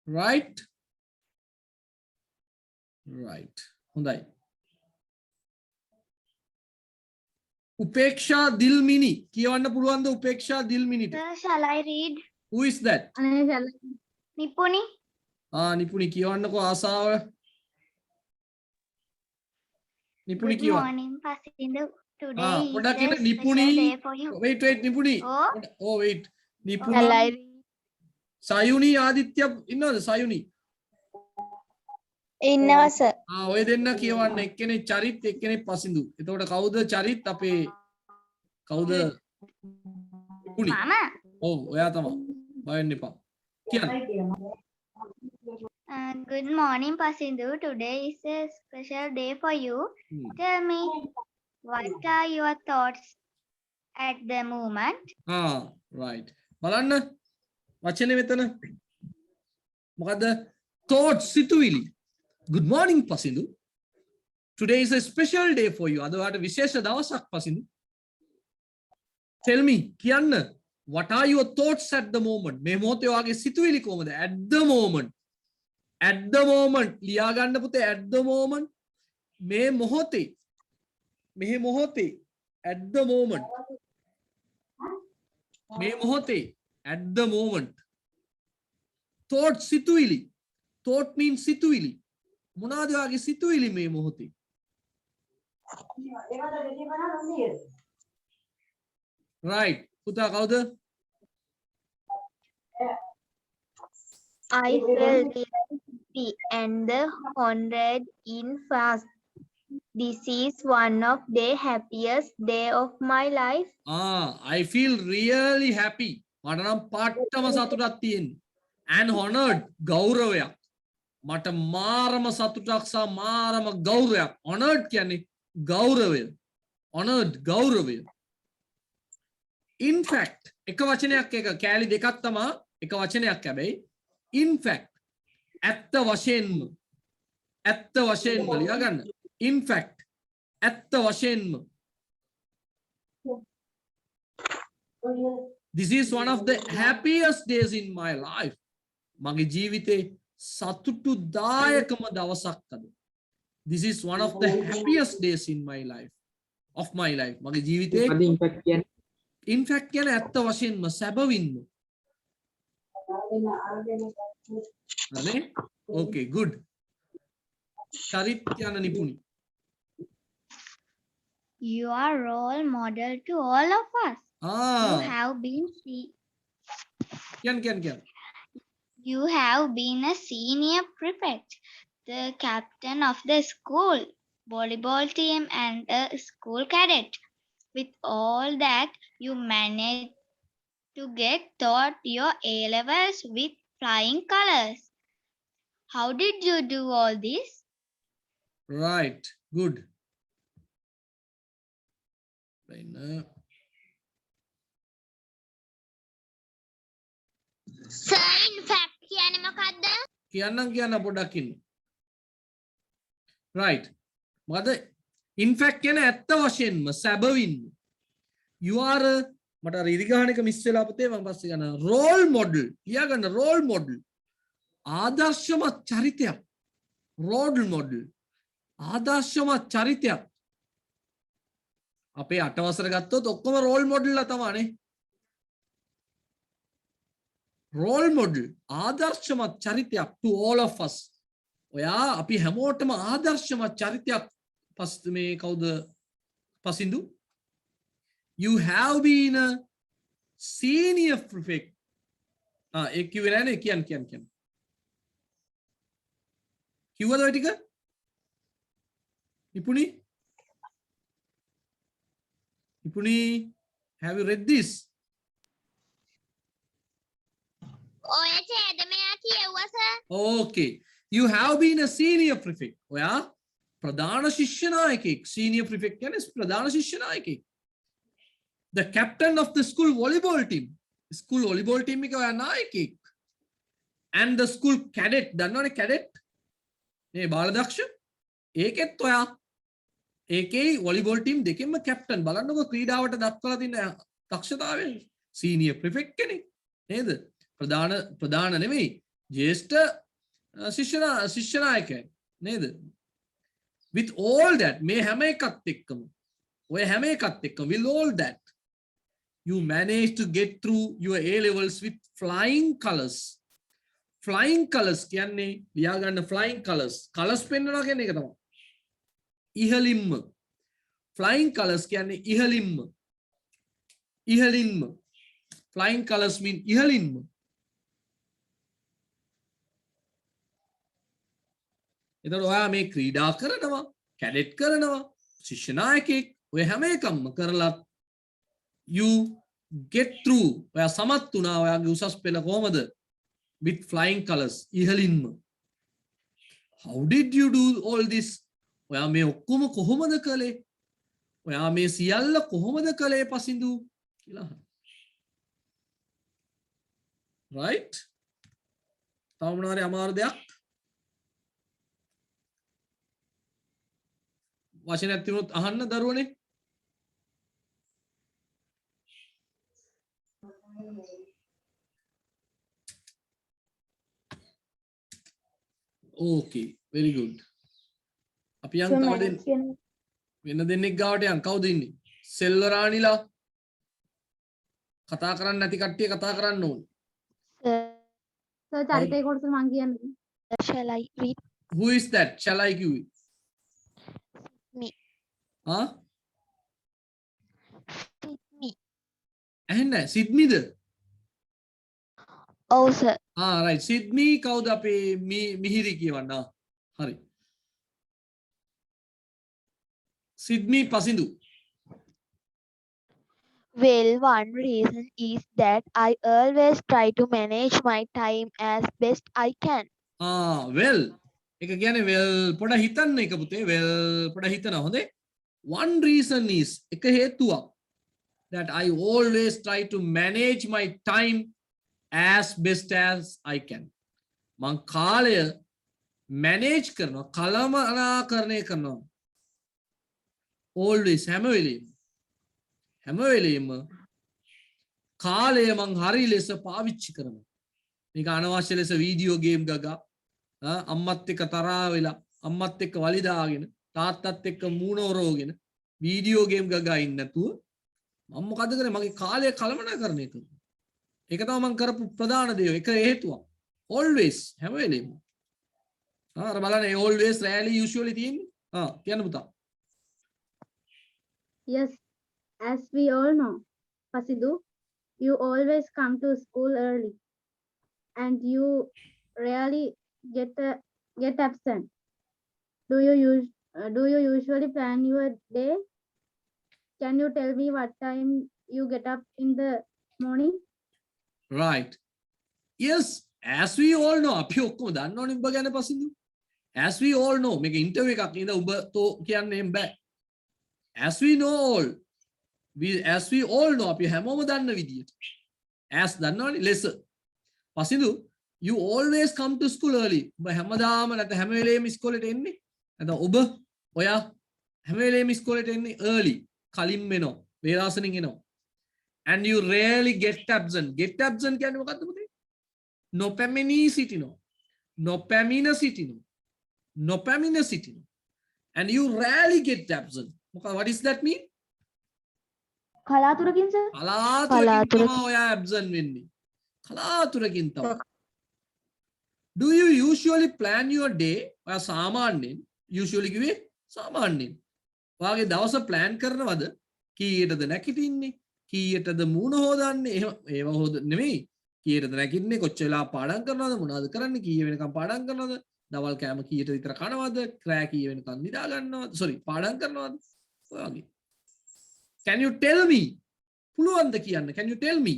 right? Right. හොඳයි. උපේක්ෂා දිල්මිනි කියවන්න පුළුවන්ද උපේක්ෂා දිල්මිනිට? Shall I read? Who is that? Nipuni. නිපුණි කියවන්නකෝ ආසාව. නිපුණි Good කියවන්න. morning, Pasindu. Today is පොඩක් a ඉන්න special නිපුණි. day for you. Wait නිපුණි. Oh. Wait. Shall නිපුණි. I read? සයුනි Aditya ඉන්නවද සයුනි? ඉන්නවා සර්. ඔය දෙන්න කියවන්න එක්කෙනෙක් චරිත් එක්කෙනෙක් පසින්දු. එතකොට කවුද චරිත් අපේ කවුද? නිපුණි. Mama. ඔව් ඔයා තමයි. බය වෙන්න එපා. කියන්න. Good morning, Pasindu. Today is a special day for you. Tell me, what are your thoughts at the moment? right. බලන්න වචනේ මෙතන මොකද්ද? thoughts සිතුවිලි. Good morning Pasindu. Today is a special day for you. අද ඔයාට විශේෂ දවසක් Pasindu. Tell me කියන්න. What are your thoughts at the moment? මේ මොහොතේ ඔයාගේ සිතුවිලි කොහමද? At the moment. At the moment. ලියා ගන්න පුතේ at the moment. මේ මොහොතේ. මේ මොහොතේ. At the moment. මේ මොහොතේ. At the moment. Thought සිතුවිලි. Thought means සිතුවිලි. මොනවාද ඔයාගේ සිතුවිලි මේ මොහොතේ? right. පුතා කවුද? I felt happy and honored in fast. This is one of the happiest day of my life. I feel really happy. මට නම් පාටම සතුටක් තියෙන්නේ. And honored ගෞරවයක්. මට මාරම සතුටක් සහ මාරම ගෞරවයක්. Honored කියන්නේ ගෞරවය. Honored ගෞරවය. In fact එක වචනයක් එක කෑලි දෙකක් තමයි එක වචනයක් හැබැයි in fact ඇත්ත වශයෙන්ම ඇත්ත වශයෙන්ම ලියා ගන්න. In fact ඇත්ත වශයෙන්ම this is one of the happiest days in my life. මගේ ජීවිතේ සතුටුදායකම දවසක් අද. This is one of the happiest days in my life. Of my life. මගේ ජීවිතේ in fact කියන්නේ ඇත්ත වශයෙන්ම සැබවින්ම. හරි? Okay, good. චරිත් කියන නිපුණි. You are role model to all of us. You have been කියන්න. You have been a senior prefect, the captain of the school volleyball team, and a school cadet. With all that, you managed to get taught your A-levels with flying colors. How did you do all this? Right, good. Sir, in fact කියන්නේ මොකද්ද? කියන්න පොඩ්ඩක් ඉන්න. Right. මොකද in fact කියන්නේ ඇත්ත වශයෙන්ම සැබවින්ම. You are මට අර ඉරිගහන එක මිස් වෙලා පුතේ මම පස්සේ ගන්න role model. ලියා ගන්න role model. ආදර්ශමත් චරිතයක්. role model. ආදර්ශමත් චරිතයක්. අපේ 8 වසර ගත්තොත් ඔක්කොම role model ලා තමයිනේ. role model ආදර්ශමත් චරිතයක් to all of us. ඔයා අපි හැමෝටම ආදර්ශමත් චරිතයක් මේ කවුද පසින්දු? You have been a senior prefect. ඒක කිව්වේ නෑනේ කියන්න. කිව්වද ඔය ටික? නිපුණි, have you read this? ඔය ඡේද මෙයා කියෙව්වා sir. Okay. You have been a senior prefect. ඔයා ප්‍රධාන ශිෂ්‍ය නායකයෙක්. Senior prefect කියන්නේ ප්‍රධාන ශිෂ්‍ය නායකයෙක්. The captain of the school volleyball team. School volleyball team එකේ ඔයා නායකයෙක්. And the school cadet. දන්නවනේ cadet? මේ බාලදක්ෂ. ඒකෙත් ඔයා ඒකේ volleyball team දෙකෙන්ම captain. බලන්නකෝ ක්‍රීඩාවට දක්වලා තියෙන දක්ෂතාවය. Senior prefect කෙනෙක්. නේද? ප්‍රධාන නෙමෙයි ජේෂ්ඨ ශිෂ්‍ය නායකයෙක් නේද? With all that මේ හැම එකත් එක්කම ඔය හැම එකත් එක්කම with all that you managed to get through your A levels with flying colors. Flying colors කියන්නේ ලියා ගන්න flying colors. colors පෙන්වනවා කියන්නේ ඒක තමයි. ඉහළින්ම. flying colors කියන්නේ ඉහළින්ම. ඉහළින්ම. flying colors mean ඉහළින්ම. එතකොට ඔයා මේ ක්‍රීඩා කරනවා, කැඩෙට් කරනවා, ශිෂ්‍ය නායකයෙක් ඔය හැම එකක්ම කරලා you get through ඔයා සමත් වුණා ඔයාගේ උසස් පෙළ කොහමද? with flying colors ඉහළින්ම. How did you do all this? ඔයා මේ ඔක්කොම කොහොමද කළේ? ඔයා මේ සියල්ල කොහොමද කළේ පසින්දු කියලා අහනවා. right? තව මොනවාරි අමාරු දෙයක්? වචනයක් තිබුණොත් අහන්න දරුවනේ. okay very good. අපි යන් තව වෙන දෙන්නෙක් ගාවට යන්. කවුද ඉන්නේ? සෙල්වරානිලා කතා කරන්න නැති කට්ටිය කතා කරන්න ඕනේ. සර් චරිතය කොටස මං කියන්නේ. Shall I read? who is that? shall I give it? Me. huh? Me. ඇහෙන්නේ සිඩ්නිද? Oh, sir. right. සිඩ්නි කවුද අපේ මිහිරි කියවන්න? හරි. Sydney පසින්දු. Well, one reason is that I always try to manage my time as best I can. well. එක කියන්නේ well පොඩ හිතන්න එක පුතේ. well පොඩ හිතන හොඳේ. one reason is එක හේතුවක් that I always try to manage my time as best as I can. මං කාලය manage කරනවා, කළමනාකරණය කරනවා. always හැම වෙලෙම කාලය මං හරි ලෙස පාවිච්චි කරනවා. මේක අනවශ්‍ය ලෙස වීඩියෝ ගේම් ගගා අම්මත් එක්ක තරහා වෙලා අම්මත් එක්ක වලිදාගෙන තාත්තත් එක්ක මූණ ඔරවගෙන වීඩියෝ ගේම් ගගා ඉන්න නැතුව මම මොකද කරන්නේ? මගේ කාලය කළමනාකරණය කරනවා. ඒක තමයි මම කරපු ප්‍රධාන දේ. ඒක හේතුවක්. always හැම වෙලෙම. අර බලන්න always rarely usually තියෙන්නේ. කියන්න පුතා. Yes, as we all know, Pasidu, you always come to school early and you rarely get absent. Do you usually plan your day? Can you tell me what time you get up in the morning? right. yes, as we all know. අපි ඔක්කොම දන්නවනේ උඹ ගැන පසින්දු. as we all know. මේක interview එකක් නේද? උඹ තෝ කියන්නේ බෑ. as we know all. as we all know. අපි හැමෝම දන්න විදියට. as දන්නවනේ less. පසින්දු you always come to school early. ඔබ හැමදාම නැත්නම් හැම වෙලේම ඉස්කෝලේට එන්නේ. නැත්නම් ඔබ ඔයා හැම වෙලේම ඉස්කෝලේට එන්නේ early. කලින් වෙනවා. වේලාසනින් එනවා. and you rarely get absent. get absent කියන්නේ මොකක්ද පුතේ? නොපැමිණී සිටිනවා. නොපැමිණ සිටිනවා. and you rarely get absent. what does that mean? කලාතුරකින් සර්. කලාතුරකින් තමයි ඔයා absent වෙන්නේ. කලාතුරකින් තමයි. do you usually plan your day? ඔයා සාමාන්‍යයෙන් usually කිව්වේ සාමාන්‍යයෙන්. ඔයාගේ දවස plan කරනවද? කීයටද නැගිටින්නේ? කීයටද මූණ හොදන්නේ? ඒව හොද නෙමෙයි. කීයටද නැගිටින්නේ? කොච්චර වෙලා පාඩම් කරනවද? මොනවද කරන්නේ? කීය වෙනකම් පාඩම් කරනවද? දවල් කෑම කීයට විතර කනවද? රෑ කීය වෙනකම් නිදා ගන්නවද? sorry පාඩම් කරනවද? ඔයාගේ. can you tell me? පුළුවන්ද කියන්න? can you tell me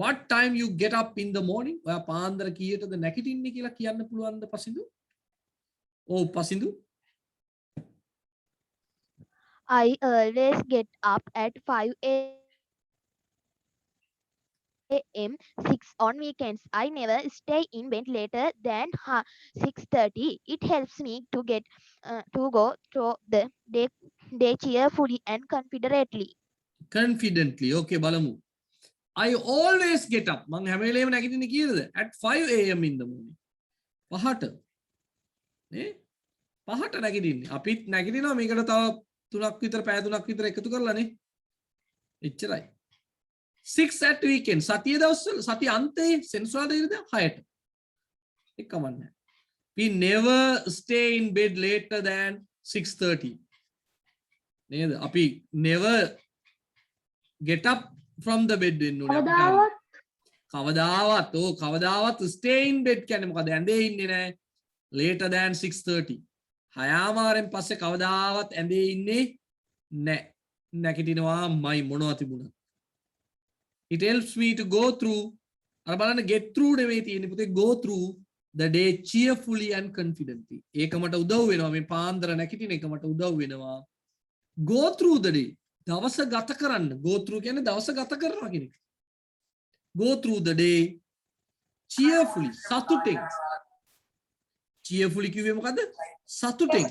what time you get up in the morning? ඔයා පාන්දර කීයටද නැගිටින්නේ කියලා කියන්න පුළුවන්ද පසින්දු? ඔව් පසින්දු. I always get up at 5 a.m. 6 on weekends. I never stay in bed later than 6:30. It helps me to go through the day cheerfully and confidently. Okay බලමු. I always get up. මං හැම වෙලේම නැගිටින්නේ කීයටද? at 5 a.m. in the morning. 5ට නේ 5ට නැගිටින්නේ. අපිත් නැගිටිනවා මේකට තව 3ක් විතර පැය 3ක් විතර එකතු කරලානේ. එච්චරයි. 6 at weekend. සතිය දවස්වල සතිය අන්තයේ සෙන්සුරාදා ඉරිදා 6ට. ඒක කමන්නේ. We never stay in bed later than 6:30. නේද? අපි never get up from the bed වෙන්න ඕනේ. කවදාවත් stay in bed කියන්නේ මොකද? ඇඳේ ඉන්නේ නැහැ. later than 6:30. 6:00 පස්සේ කවදාවත් ඇඳේ ඉන්නේ නැහැ. නැගිටිනවාමයි මොනවා තිබුණා. It helps me to go through අර බලන්න get through නෙවෙයි තියෙන්නේ පුතේ go through the day cheerfully and confidently. ඒක මට උදව් වෙනවා මේ පාන්දර නැගිටින එක මට උදව් වෙනවා. go through the day දවස ගත කරන්න. go through කියන්නේ දවස ගත කරනවා කියන එක. go through the day cheerfully සතුටින්. cheerfully කිව්වේ මොකද්ද? සතුටින්.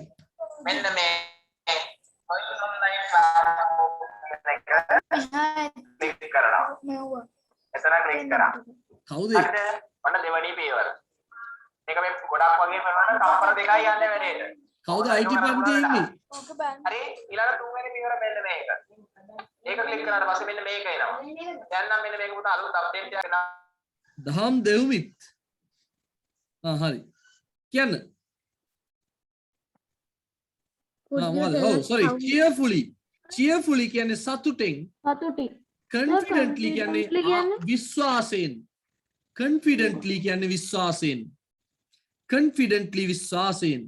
මෙන්න මේ ක්ලික් කරනවා. එතන ක්ලික් කරා. කවුද? හරිද? ඔන්න දෙවැනි පියවර. මේක මේ ගොඩක් වගේ කරනවා තම්පර දෙකයි යන්නේ වැඩේට. කවුද IT පන්තියේ ඉන්නේ? හරි ඊළඟ තුන්වෙනි පියවර මෙන්න මේක. ඒක ක්ලික් කරාට පස්සේ මෙන්න මේක එනවා. දැන් නම් මෙන්න මේක පුතා අලුත් අප්ඩේට් එකක් එනවා. දහම් දෙව්මිත්. හරි. කියන්න. sorry cheerfully කියන්නේ සතුටින්. confidently කියන්නේ විශ්වාසයෙන්. confidently කියන්නේ විශ්වාසයෙන්. confidently විශ්වාසයෙන්.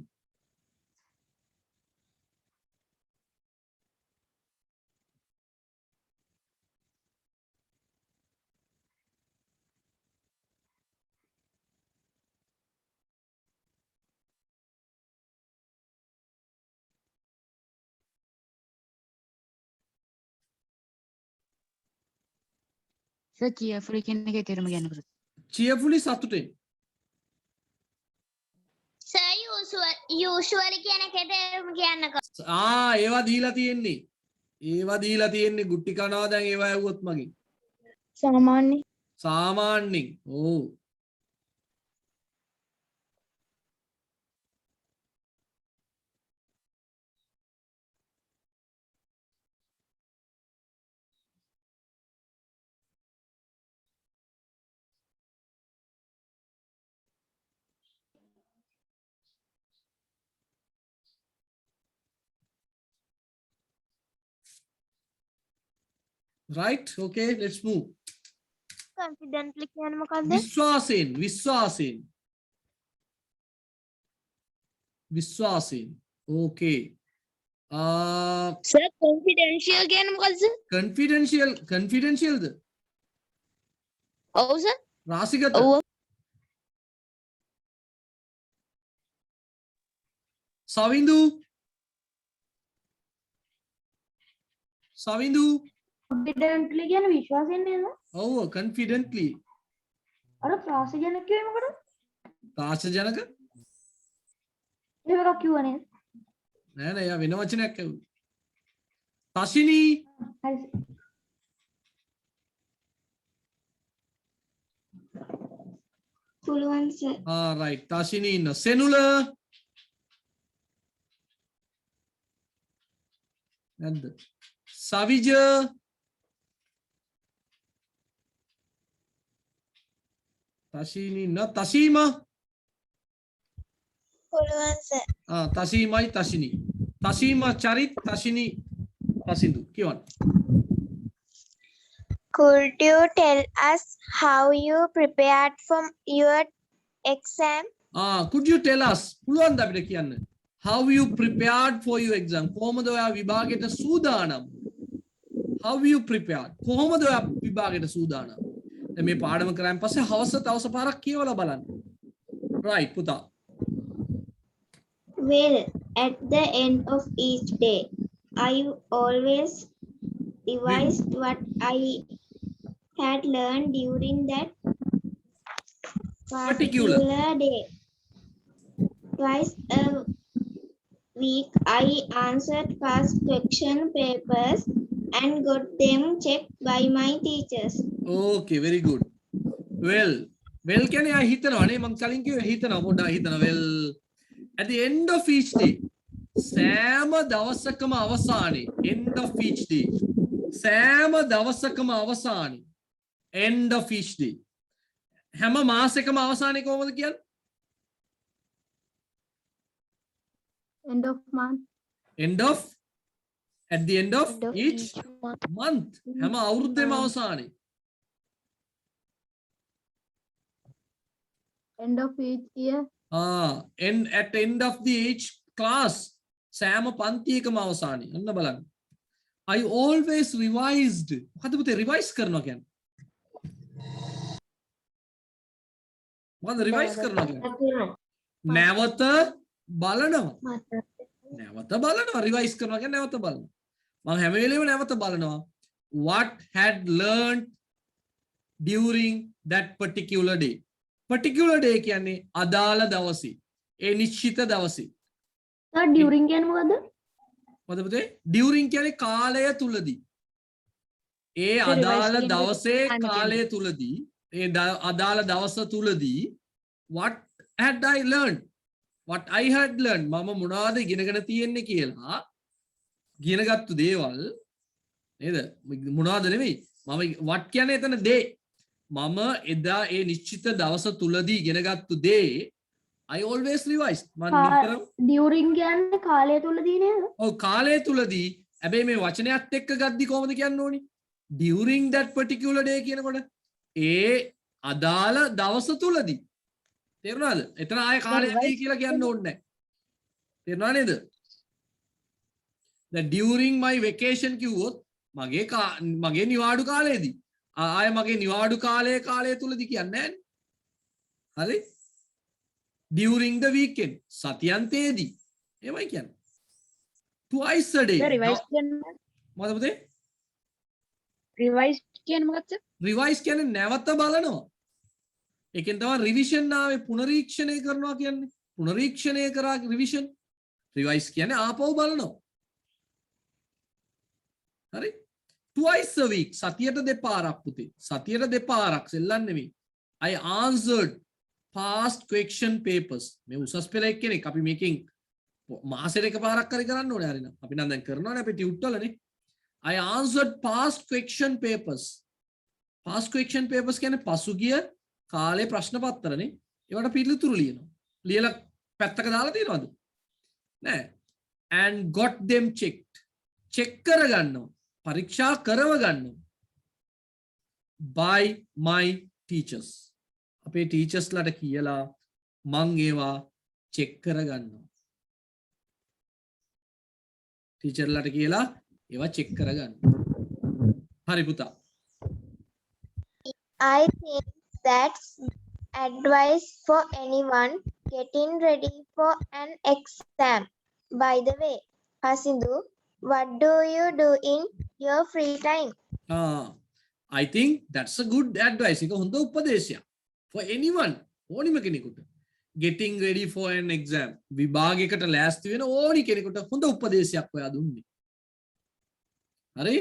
සර් cheerfully කියන එකේ තේරුම කියන්න පුළුවන්. cheerfully සතුටින්. Sir, usually කියන එකේ තේරුම කියන්නකෝ. ඒවා දීලා තියෙන්නේ. ගුට්ටි කනවා දැන් ඒවා ඇහුවොත් මගෙන්. සාමාන්‍යයෙන්. ඔව්. Right? Okay, let's move. Confidently කියන්නේ මොකද්ද? විශ්වාසයෙන්. Okay. Sir, confidential කියන්නේ මොකද්ද? confidentialද? ඔව් sir. රාසිගත. ඔව්. සවින්දු. confidently කියන්නේ විශ්වාසයෙන් නේද? ඔව් confidently. අර ත්‍රාසජනක කිව්වේ මොකද? ත්‍රාසජනක? ඒක කිව්වා නේද? නෑ යා වෙන වචනයක් ඇහුවා. තෂිනී. හරි. පුළුවන් sir. right. තෂිනී ඉන්න. සෙනුල. නැද්ද? සවිජ. තෂිනී න තෂීමා. පුළුවන් sir. තෂීමයි තෂිනී. තෂීමා චරිත් තෂිනී පසින්දු කියවන්න. Could you tell us how you prepared for your exam? could you tell us පුළුවන්ද අපිට කියන්න how you prepared for your exam කොහොමද ඔයා විභාගයට සූදානම්? how you prepared කොහොමද ඔයා විභාගයට සූදානම්? දැන් මේ පාඩම කරාන් පස්සේ හවස පාරක් කියවලා බලන්න. right පුතා. Well, at the end of each day, I always revised what I had learned during that Particular day. Twice a week, I answered past question papers and got them checked by my teachers. okay, very good. well well කියන්නේ ආ හිතනවා නේ මං කලින් කිව්වේ හිතනවා පොඩ්ඩක් හිතනවා well at the end of each day සෑම දවසකම අවසානයේ end of each day සෑම දවසකම අවසානයේ end of each day හැම මාසෙකම අවසානයේ කොහොමද කියන්නේ End of month. end of at the end of each month හැම අවුරුද්දේම අවසානයේ End of each year. end at end of the each class සෑම පන්තියකම අවසානයේ අන්න බලන්න I always revised මොකද පුතේ රිවයිස් කරනවා කියන්නේ මොකද රිවයිස් කරනවා කියන්නේ නැවත බලනවා රිවයිස් කරනවා කියන්නේ නැවත බලනවා මම හැම වෙලේම නැවත බලනවා what had learned during that particular day කියන්නේ අදාළ දවසේ ඒ නිශ්චිත දවසේ During කියන්නේ මොකද? මොකද පුතේ during කියන්නේ කාලය තුලදී ඒ අදාළ දවසේ කාලය තුලදී ඒ අදාළ දවස තුලදී what had I learned මම මොනවද ඉගෙනගෙන තියෙන්නේ කියලා ඉගෙනගත්තු දේවල් නේද මොනවද නෙමෙයි මම what කියන්නේ එතන දේ මම එදා ඒ නිශ්චිත දවස තුලදී ඉගෙනගත්තු දේ I always revise මම නිතරම During කියන්නේ කාලය තුලදී නේද? ඔව් කාලය තුලදී හැබැයි මේ වචනයත් එක්ක ගද්දි කොහොමද කියන්න ඕනි during that particular day කියනකොට ඒ අදාළ දවස තුලදී තේරුණාද එතන ආයේ කාලයදී කියලා කියන්න ඕනේ නැහැ තේරුණා නේද දැන් during my vacation කිව්වොත් මගේ නිවාඩු කාලයේදී ආයේ මගේ නිවාඩු කාලය තුලදී කියන්නේ නැහැ හරි during the weekend සතියන්තයේදී එහෙමයි කියන්නේ twice a day රිවයිස් කියන්නේ මොකද පුතේ රිවයිස් කියන්නේ මොකක්ද රිවයිස් කියන්නේ නැවත බලනවා ඒකෙන් තමයි රිවිෂන් ආවේ පුනරීක්ෂණය කරනවා කියන්නේ පුනරීක්ෂණය කරා රිවිෂන් රිවයිස් කියන්නේ ආපහු බලනවා හරි twice a week සතියට දෙපාරක් පුතේ සතියට දෙපාරක් සෙල්ලම් නෙමෙයි I answered past question papers මේ උසස් පෙළ එක්කෙනෙක් අපි මේකෙන් මාසෙට එකපාරක් හරි කරන්න ඕනේ හරිනම් අපි නම් දැන් කරනවානේ අපි tute වලනේ I answered past question papers කියන්නේ පසුගිය කාලේ ප්‍රශ්න පත්‍රනේ ඒවට පිළිතුරු ලියලා පැත්තක දාලා තියෙනවද නෑ and got them checked check කරගන්නවා පරීක්ෂා කරව ගන්නවා by my teachers අපේ ටීචර්ස් ලට කියලා මං ඒවා චෙක් කරගන්නවා ටීචර්ලට කියලා ඒවා චෙක් කරගන්න හරි පුතා I think that's advice for anyone getting ready for an exam. By the way, Hasindu, what do you do in your free time? I think that's a good advice එක හොඳ උපදේශයක් for anyone ඕනිම කෙනෙකුට getting ready for an exam විභාගයකට ලෑස්ති වෙන ඕනි කෙනෙකුට හොඳ උපදේශයක් ඔයා දුන්නේ හරි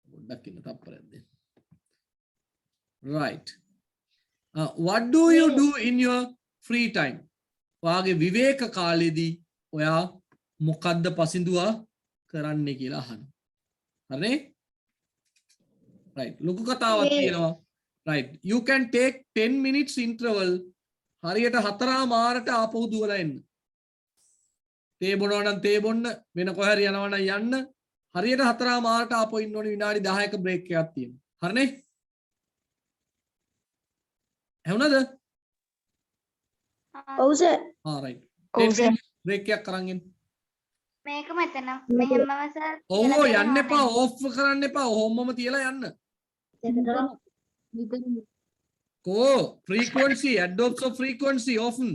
පොඩ්ඩක් ඉන්න තප්පරයක් දෙන්න right what do you do in your free time ඔයාගේ විවේක කාලෙදී ඔයා මොකද්ද පසින්දුවා කරන්නේ කියලා අහන්න හරිනේ right ලොකු කතාවක් තියෙනවා right you can take 10 minutes interval හරියට 4:00 ආපහු දුවලා එන්න තේ බොනවා නම් තේ බොන්න වෙන කොහේ හරි යනවා නම් යන්න හරියට 4:00 ආපහු ඉන්න ඕනේ විනාඩි 10ක බ්‍රේක් එකක් තියෙනවා හරිනේ ඇහුණාද ඔව් සර්. right ඔව් 10 සර්. minutes break එකක් අරන් එන්න මේක මෙතන මෙහෙමම සර් ඔව් යන්න එපා ඕෆ් කරන්න එපා ඔහොමම තියලා යන්න කෝ frequency adverbs of frequency often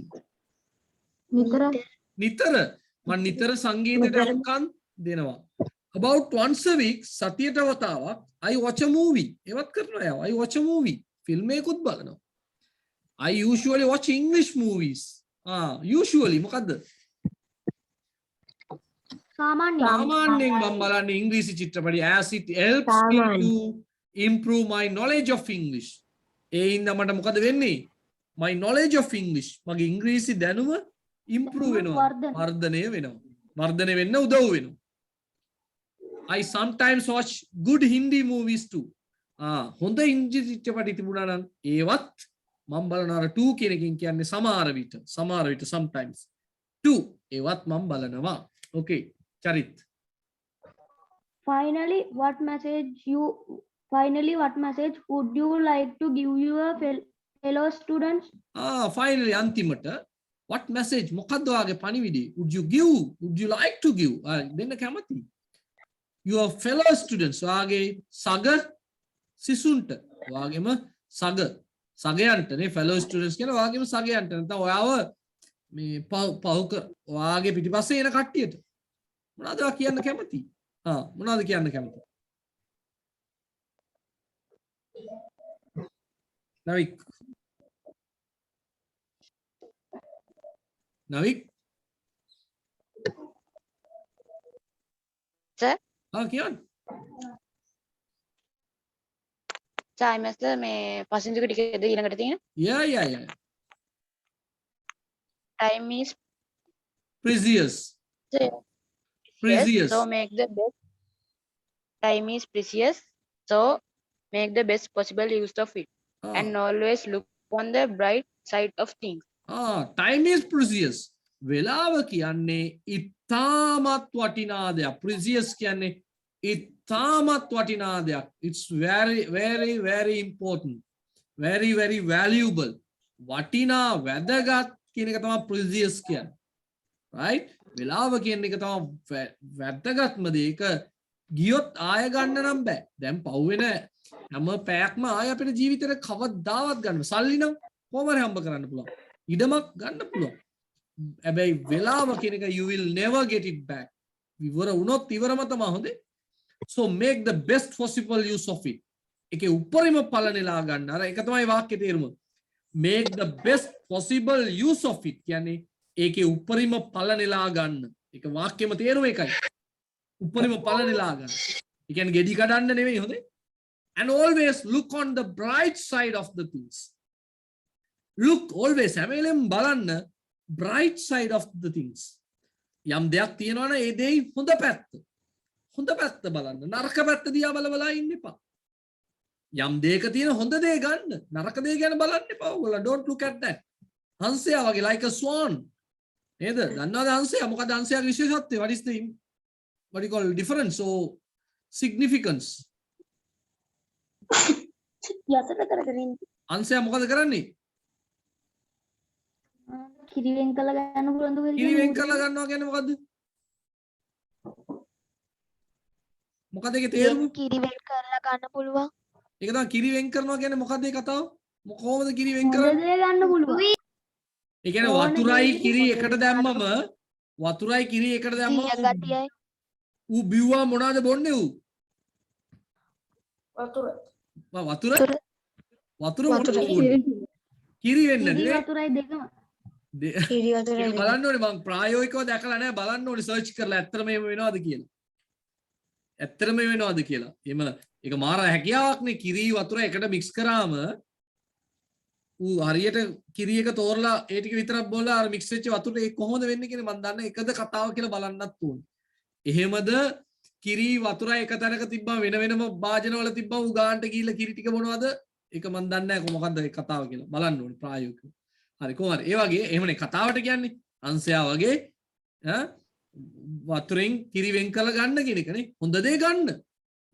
නිතර මම නිතර සංගීතයට අහුම්කම් දෙනවා about once a week සතියට වතාවක් I watch a movie ඒවත් කරනවා I watch a movie film එකකුත් බලනවා I usually watch English movies usually මොකද්ද සාමාන්‍යයෙන් මම බලන්නේ ඉංග්‍රීසි චිත්‍රපටි as it helps me to improve my knowledge of English ඒ හින්දා මට මොකද වෙන්නේ my knowledge of English මගේ ඉංග්‍රීසි දැනුම improve වෙනවා වර්ධනය වෙනවා වර්ධනය වෙන්න උදව් වෙනවා I sometimes watch good Hindi movies too හොඳ හින්දි චිත්‍රපට තිබුණා නම් ඒවත් මම බලනවා 2 කියන එකෙන් කියන්නේ සමහර විට sometimes 2 ඒවත් මම බලනවා okay Charith Finally, what message would you like to give your fellow students? Finally අන්තිමට what message මොකද්ද ඔයාගේ පණිවිඩය would you like to give දෙන්න කැමති your fellow students ඔයාගේ සග සිසුන්ට ඔයාගේම සගයන්ට නේ fellow students කියන ඔයාගේම සගයන්ට නැත්නම් ඔයාව මේ පහුක ඔයාගේ පිටිපස්සේ එන කට්ටියට මොනවද ඔයා කියන්න කැමති මොනවද කියන්න කැමති නවික් Sir? කියන්න සායිමස්ටර් මේ පසින්දුක ටිකද ඊළඟට තියෙන yeah time is precious so make the best time is precious so make the best possible use of it and always look on the bright side of things time is precious වෙලාව කියන්නේ ඉතාමත් වටිනා දෙයක් precious කියන්නේ ඉතාමත් වටිනා දෙයක් it's very important very valuable වටිනා වැදගත් කියන එක තමයි precious කියන්නේ right වෙලාව කියන එක තමයි වැදගත්ම දේ ඒක ගියොත් ආය ගන්න නම් බෑ දැන් පව් වෙන හැම පැයක්ම ආය අපේ ජීවිතේට කවදාවත් ගන්න සල්ලි නම් කොහොමද හම්බ කරන්න පුළුවන් ඉඩමක් ගන්න පුළුවන් හැබැයි වෙලාව කියන එක you will never get it back ඉවර වුණොත් ඉවරම තමයි හොඳේ so make the best possible use of it ඒකේ උපරිම ඵල නෙලා ගන්න අර ඒක තමයි වාක්‍යයේ තේරුම make the best possible use of it කියන්නේ ඒකේ උපරිම ඵල නෙලා ගන්න ඒක වාක්‍යෙම තේරුම එකයි උපරිම ඵල නෙලා ගන්න ඒ කියන්නේ ගෙඩි කඩන්න නෙවෙයි හොඳේ and always look on the bright side of the things look always හැම වෙලෙම බලන්න bright side of the things යම් දෙයක් තියෙනවා නම් ඒ දෙයි හොඳ පැත්ත බලන්න නරක පැත්ත දිහා බල ඉන්න එපා යම් දෙයක තියෙන හොඳ දේ ගන්න නරක දේ ගැන බලන්න එපා ඔයගොල්ලෝ don't look at that හංසයා වගේ like a swan නේද දන්නවද හංසයා මොකද හංසයාගේ විශේෂත්වය what is the what you call difference or significance හංසයා මොකද කරන්නේ කිරිවෙන් කළ ගන්න පුළුවන් දුක කිරිවෙන් කළා ගන්නවා කියන්නේ මොකද්ද මොකද ඒකේ තේරුම කිරිවෙන් කරලා ගන්න පුළුවන් ඒක තමයි කිරිවෙන් කරනවා කියන්නේ මොකද්ද ඒ කතාව කොහොමද කිරිවෙන් කරන්නේ දේ ගන්න පුළුවන් ඒ කියන්නේ වතුරයි කිරි එකට දැම්මම ගතියයි ඌ බිව්වා මොනවද බොන්නේ ඌ වතුර කිරි වෙන්න නේ වතුරයි දෙකම බලන්න ඕනේ මම ප්‍රායෝගිකව දැකලා නැහැ බලන්න ඕනේ සර්ච් කරලා ඇත්තටම එහෙම වෙනවද කියලා එහෙම ඒක මාර හැකියාවක් නේ කිරි වතුර එකට මික්ස් කරාම ඌ හරියට කිරි එක තෝරලා ඒ ටික විතරක් බොලා අර මික්ස් වෙච්ච වතුරට ඒක කොහොමද වෙන්නේ කියන්නේ මම දන්නේ එකද කතාව කියලා බලන්නත් ඕනේ එහෙමද කිරි වතුරයි එක තැනක තිබ්බම වෙනම භාජනවල තිබ්බම ඌ ගානට ගිහිල්ලා කිරි ටික බොනවද ඒක මම දන්නේ නැහැ මොකද්ද ඒ කතාව කියලා බලන්න ඕනේ ප්‍රායෝගිකව හරි කොහොමද ඒ වගේ එහෙමනේ කතාවට කියන්නේ අංශයා වගේ වතුරෙන් කිරි වෙන් කරලා ගන්න කියන එකනේ හොඳ දේ ගන්න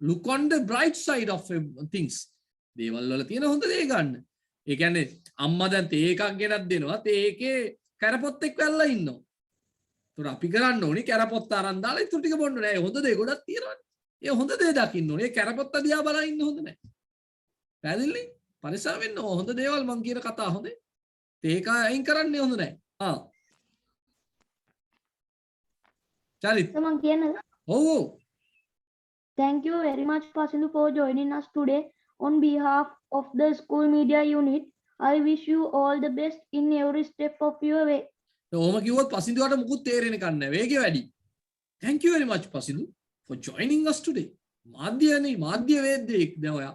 look on the bright side of things දේවල් වල තියෙන හොඳ දේ ගන්න ඒ කියන්නේ අම්මා දැන් තේ එකක් ගෙනත් දෙනවා තේ එකේ කැරපොත්තෙක් වැල්ලා ඉන්නවා ඒතර අපි කරන්න ඕනේ කැරපොත්ත අරන් දාලා ඉතුරු ටික බොන්න නෑ හොඳ දේ ගොඩක් තියෙනවානේ ඒ හොඳ දේ දකින්න ඕනේ ඒ කැරපොත්ත දිහා බලන් ඉන්න හොඳ නෑ පැහැදිලි පරිසම් වෙන්න හොඳ දේවල් මං කියන කතා හොඳේ ඒක අයින් කරන්නේ හොඳ නෑ චරිත් මම කියන්නද ඔව් Thank you very much, Pasindu, for joining us today. On behalf of the school media unit, I wish you all the best in every step of your way. ඔහොම කිව්වොත් පසින්දුවට මුකුත් තේරෙන්නේ නැහැ වේගය වැඩි. Thank you very much Pasindu for joining us today. මාධ්‍ය වේද්‍යයෙක් දැන් ඔයා.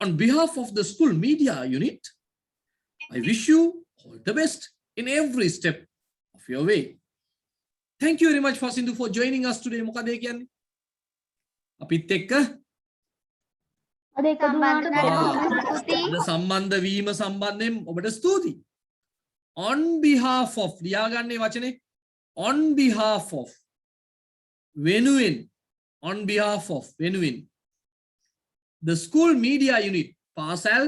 On behalf of the school media unit, I wish you all the best in every step of your way. Thank you very much Fasindu for joining us today. මොකද ඒ කියන්නේ? අපිත් එක්ක අද එකතුනාට අද සම්බන්ධ වීම සම්බන්ධයෙන් ඔබට ස්තුතියි. On behalf of ලියාගන්නේ වචනේ on behalf of වෙනුවෙන් on behalf of වෙනුවෙන් the school media unit පාසල්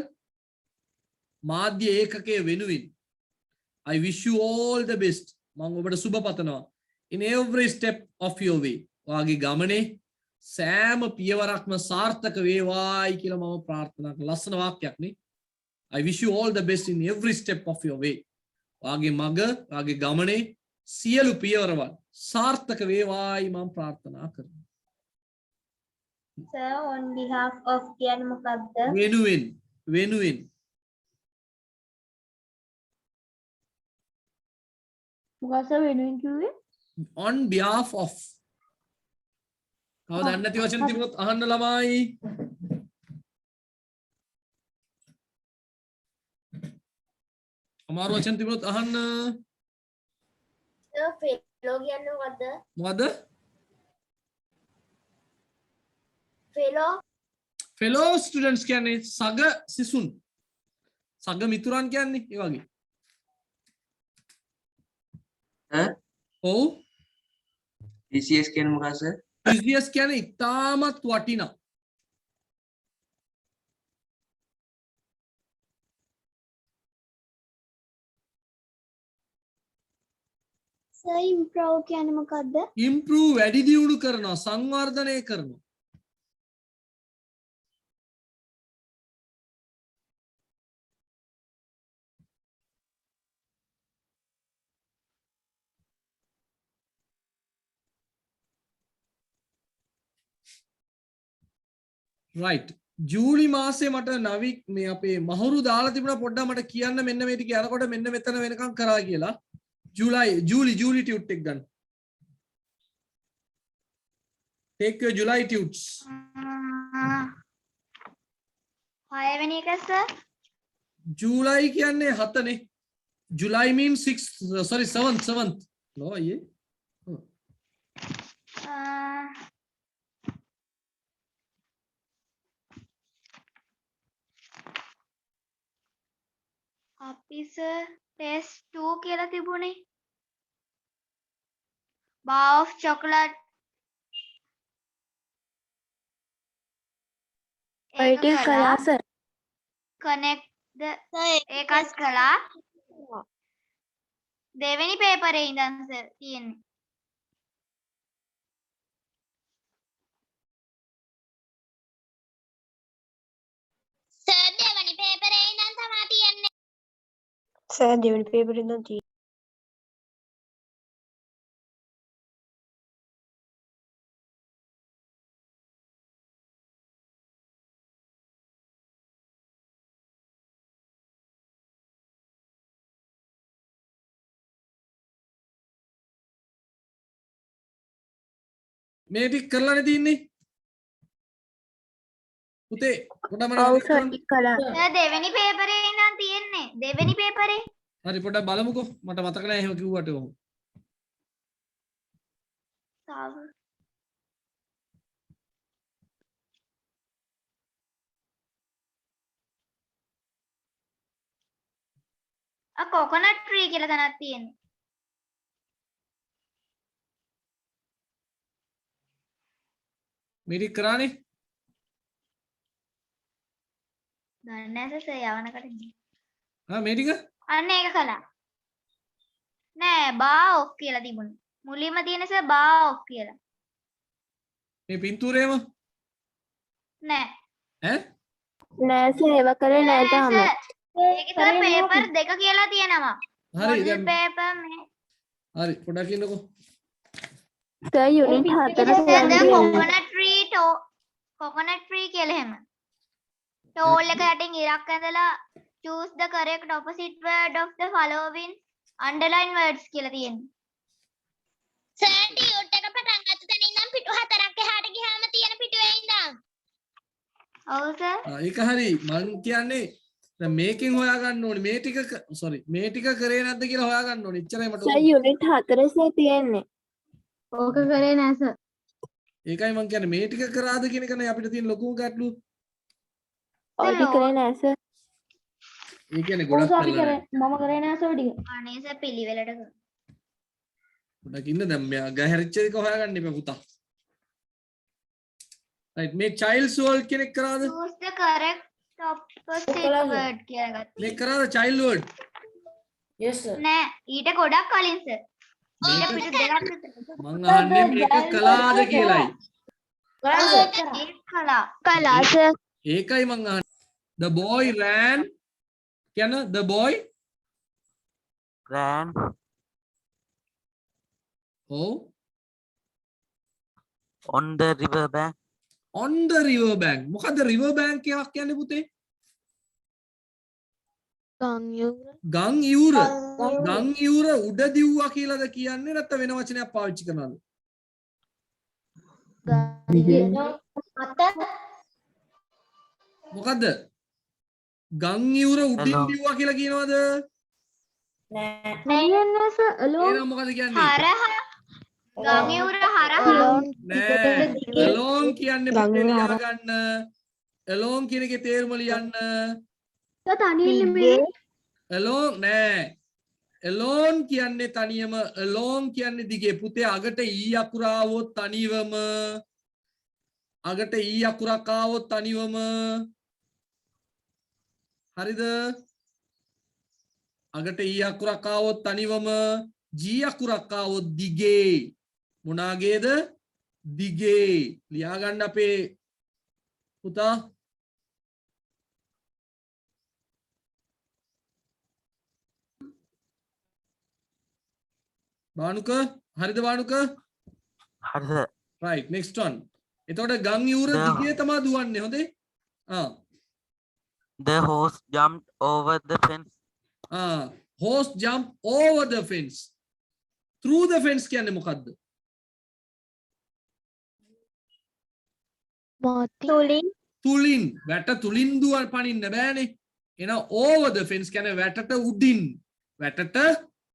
මාධ්‍ය ඒකකයේ වෙනුවෙන් I wish you all the best. මම ඔබට සුබ පතනවා in every step of your way. ඔයාගේ ගමනේ සෑම පියවරක්ම සාර්ථක වේවායි කියලා මම ප්‍රාර්ථනා කරනවා. ලස්සන වාක්‍යයක් නේ. I wish you all the best in every step of your way. ඔයාගේ මග, ඔයාගේ ගමනේ සියලු පියවරවල් සාර්ථක වේවායි මම ප්‍රාර්ථනා කරනවා. Sir, on behalf of කියන්නේ මොකක්ද? වෙනුවෙන් මොකක්ද වෙනුවෙන් කිව්වේ? on behalf of කවද දන්නේ නැති වචන තිබුණොත් අහන්න ළමයි. අමාරු වචන තිබුණොත් අහන්න. Sir, fellow කියන්නේ මොකද්ද? මොකද? fellow students කියන්නේ සග සිසුන්. සග මිතුරන් කියන්නේ ඒ වගේ. ඔව්. PCS කියන්නේ මොකක්ද සර්? PCS කියන්නේ ඉතාමත් වටිනා. Sir, improve කියන්නේ මොකද්ද? improve වැඩි දියුණු කරනවා, සංවර්ධනය කරනවා. right ජූලි මාසේ මට නවි මේ අපේ මහුරු දාලා තිබුණා පොඩ්ඩක් මට කියන්න මෙන්න මේ ටික යනකොට මෙන්න මෙතන වෙනකම් කරා කියලා ජූලි ටියුට් එක ගන්න take your July tutes 6 වෙනි එක සර් ජූලයි කියන්නේ 7 නේ July means 6 sorry 7th no අයියේ අපි සර් ටෙස්ට් 2 කියලා තිබුණේ bar of chocolate ඒක කළා සර්. connect the ඒකත් කළා දෙවෙනි පේපරේ ඉඳන් සර් තියෙන්නේ සර් දෙවෙනි පේපරේ ඉඳන් තමයි තියෙන්නේ. සර් දෙවෙනි පේපරේ ඉඳන් තියෙන්නේ. මේ ටික කරලානේ තින්නේ පුතේ පොඩ්ඩක් මට ඔව් සර් ටික කළා. සර් දෙවෙනි පේපරේ ඉඳන් තියෙන්නේ දෙවෙනි පේපරේ හරි පොඩ්ඩක් බලමුකෝ මට මතක නැහැ එහෙම කිව්වට ඔහොම coconut tree කියලා තැනක් තියෙන්නේ මේ ටික කරානේ දන්නේ නැහැ සර් යවනකට මේ ටික අන්න ඒක කළා නෑ bar off කියලා තිබුණා මුලින්ම තියෙන සර් bar off කියලා මේ පින්තූරේම නෑ ඈ නෑ සර් ඒව කරේ නෑ තාම. ඒක සර් පේපර් දෙක කියලා තියෙනවා හරි model paper මේ හරි පොඩ්ඩක් ඉන්නකෝ සර් යුනිට් 4 coconut tree කියලා එහෙම toll එක යටින් ඉරක් ඇඳලා choose the correct opposite word of the following underline words කියලා තියෙනවා සර් ටියුට් එක පටන් ගත්ත තැන ඉඳන් පිටු 4ක් එහාට ගියාම තියෙන පිටුවේ ඉඳන්. ඔව් සර් ඒක හරි මං කියන්නේ දැන් මේකෙන් හොයා ගන්න ඕනේ මේ ටික sorry මේ ටික කරේ නැද්ද කියලා හොයා ගන්න ඕනේ. එච්චරයි මට සර් යුනිට් 4 තියෙන්නේ. ඕක කරේ නෑ සර්. ඒකයි මම කියන්නේ මේ ටික කරාද කියන එකනේ අපිට තියෙන ලොකුම ගැටලුව. අපි කරේ නෑ සර්. ඒ කියන්නේ ඔව් ගොඩක් සර් අපි කරලා කරේ මම කරේ නෑ සර් ටික. අනේ සර් පිළිවෙලට කරමු. ගොඩක් ඉන්න දැන් මෙයා ගැහැරිච්ච එක හොයාගන්න එපා පුතා. right මේ child's world කෙනෙක් කරාද? Choose the correct opposite word කියලා ගත්තා. මේ කරාද child world? නෑ ඊට ගොඩක් කලින් සර්. ඊට පිට දෙකක් විතර. මං අහන්නේ මේක කළාද කියලායි. ඒක කලා සර්. ඒකයි මං අහන්නේ. The boy ran කියන the boy ran oh on the river bank. on the river bank. මොකද්ද river bank එකක් කියන්නේ පුතේ? ගම් ඉවුර. ගම් ඉවුර උඩ දිව්වා කියලාද කියන්නේ නැත්නම් වෙන වචනයක් පාවිච්චි කරනවද? මොකද්ද? ගම් ඉවුර උඩින් Hello. දිව්වා කියලා කියනවද? නෑ සර් alone එහෙනම් මොකද කියන්නේ? හරහා ගංගියුර හරහා නෑ alone කියන්නේ පුතේ ලියාගන්න. alone කියන එකේ තේරුම ලියන්න. සර් තනියෙන් නෙමෙයි. alone නෑ. alone කියන්නේ තනියම alone කියන්නේ දිගේ පුතේ අගට ඊ අකුර ආවොත් තනිවම අගට ඊ අකුරක් ආවොත් තනිවම හරිද? අගට ඊ අකුරක් ආවොත් තනිවම G අකුරක් ආවොත් දිගේ මොනාගේද? දිගේ ලියා ගන්න අපේ පුතා. බානුක හරිද බානුක? හරි සර්. right next one. එතකොට ගම් යූර දිගේ තමයි දුවන්නේ හොඳේ. The horse jumped over the fence. horse jump over the fence. through the fence කියන්නේ මොකද්ද? තුලින් වැට තුලින් දුවල් පනින්න බෑනේ. එහෙනම් over the fence කියන්නේ වැටට උඩින්. වැටට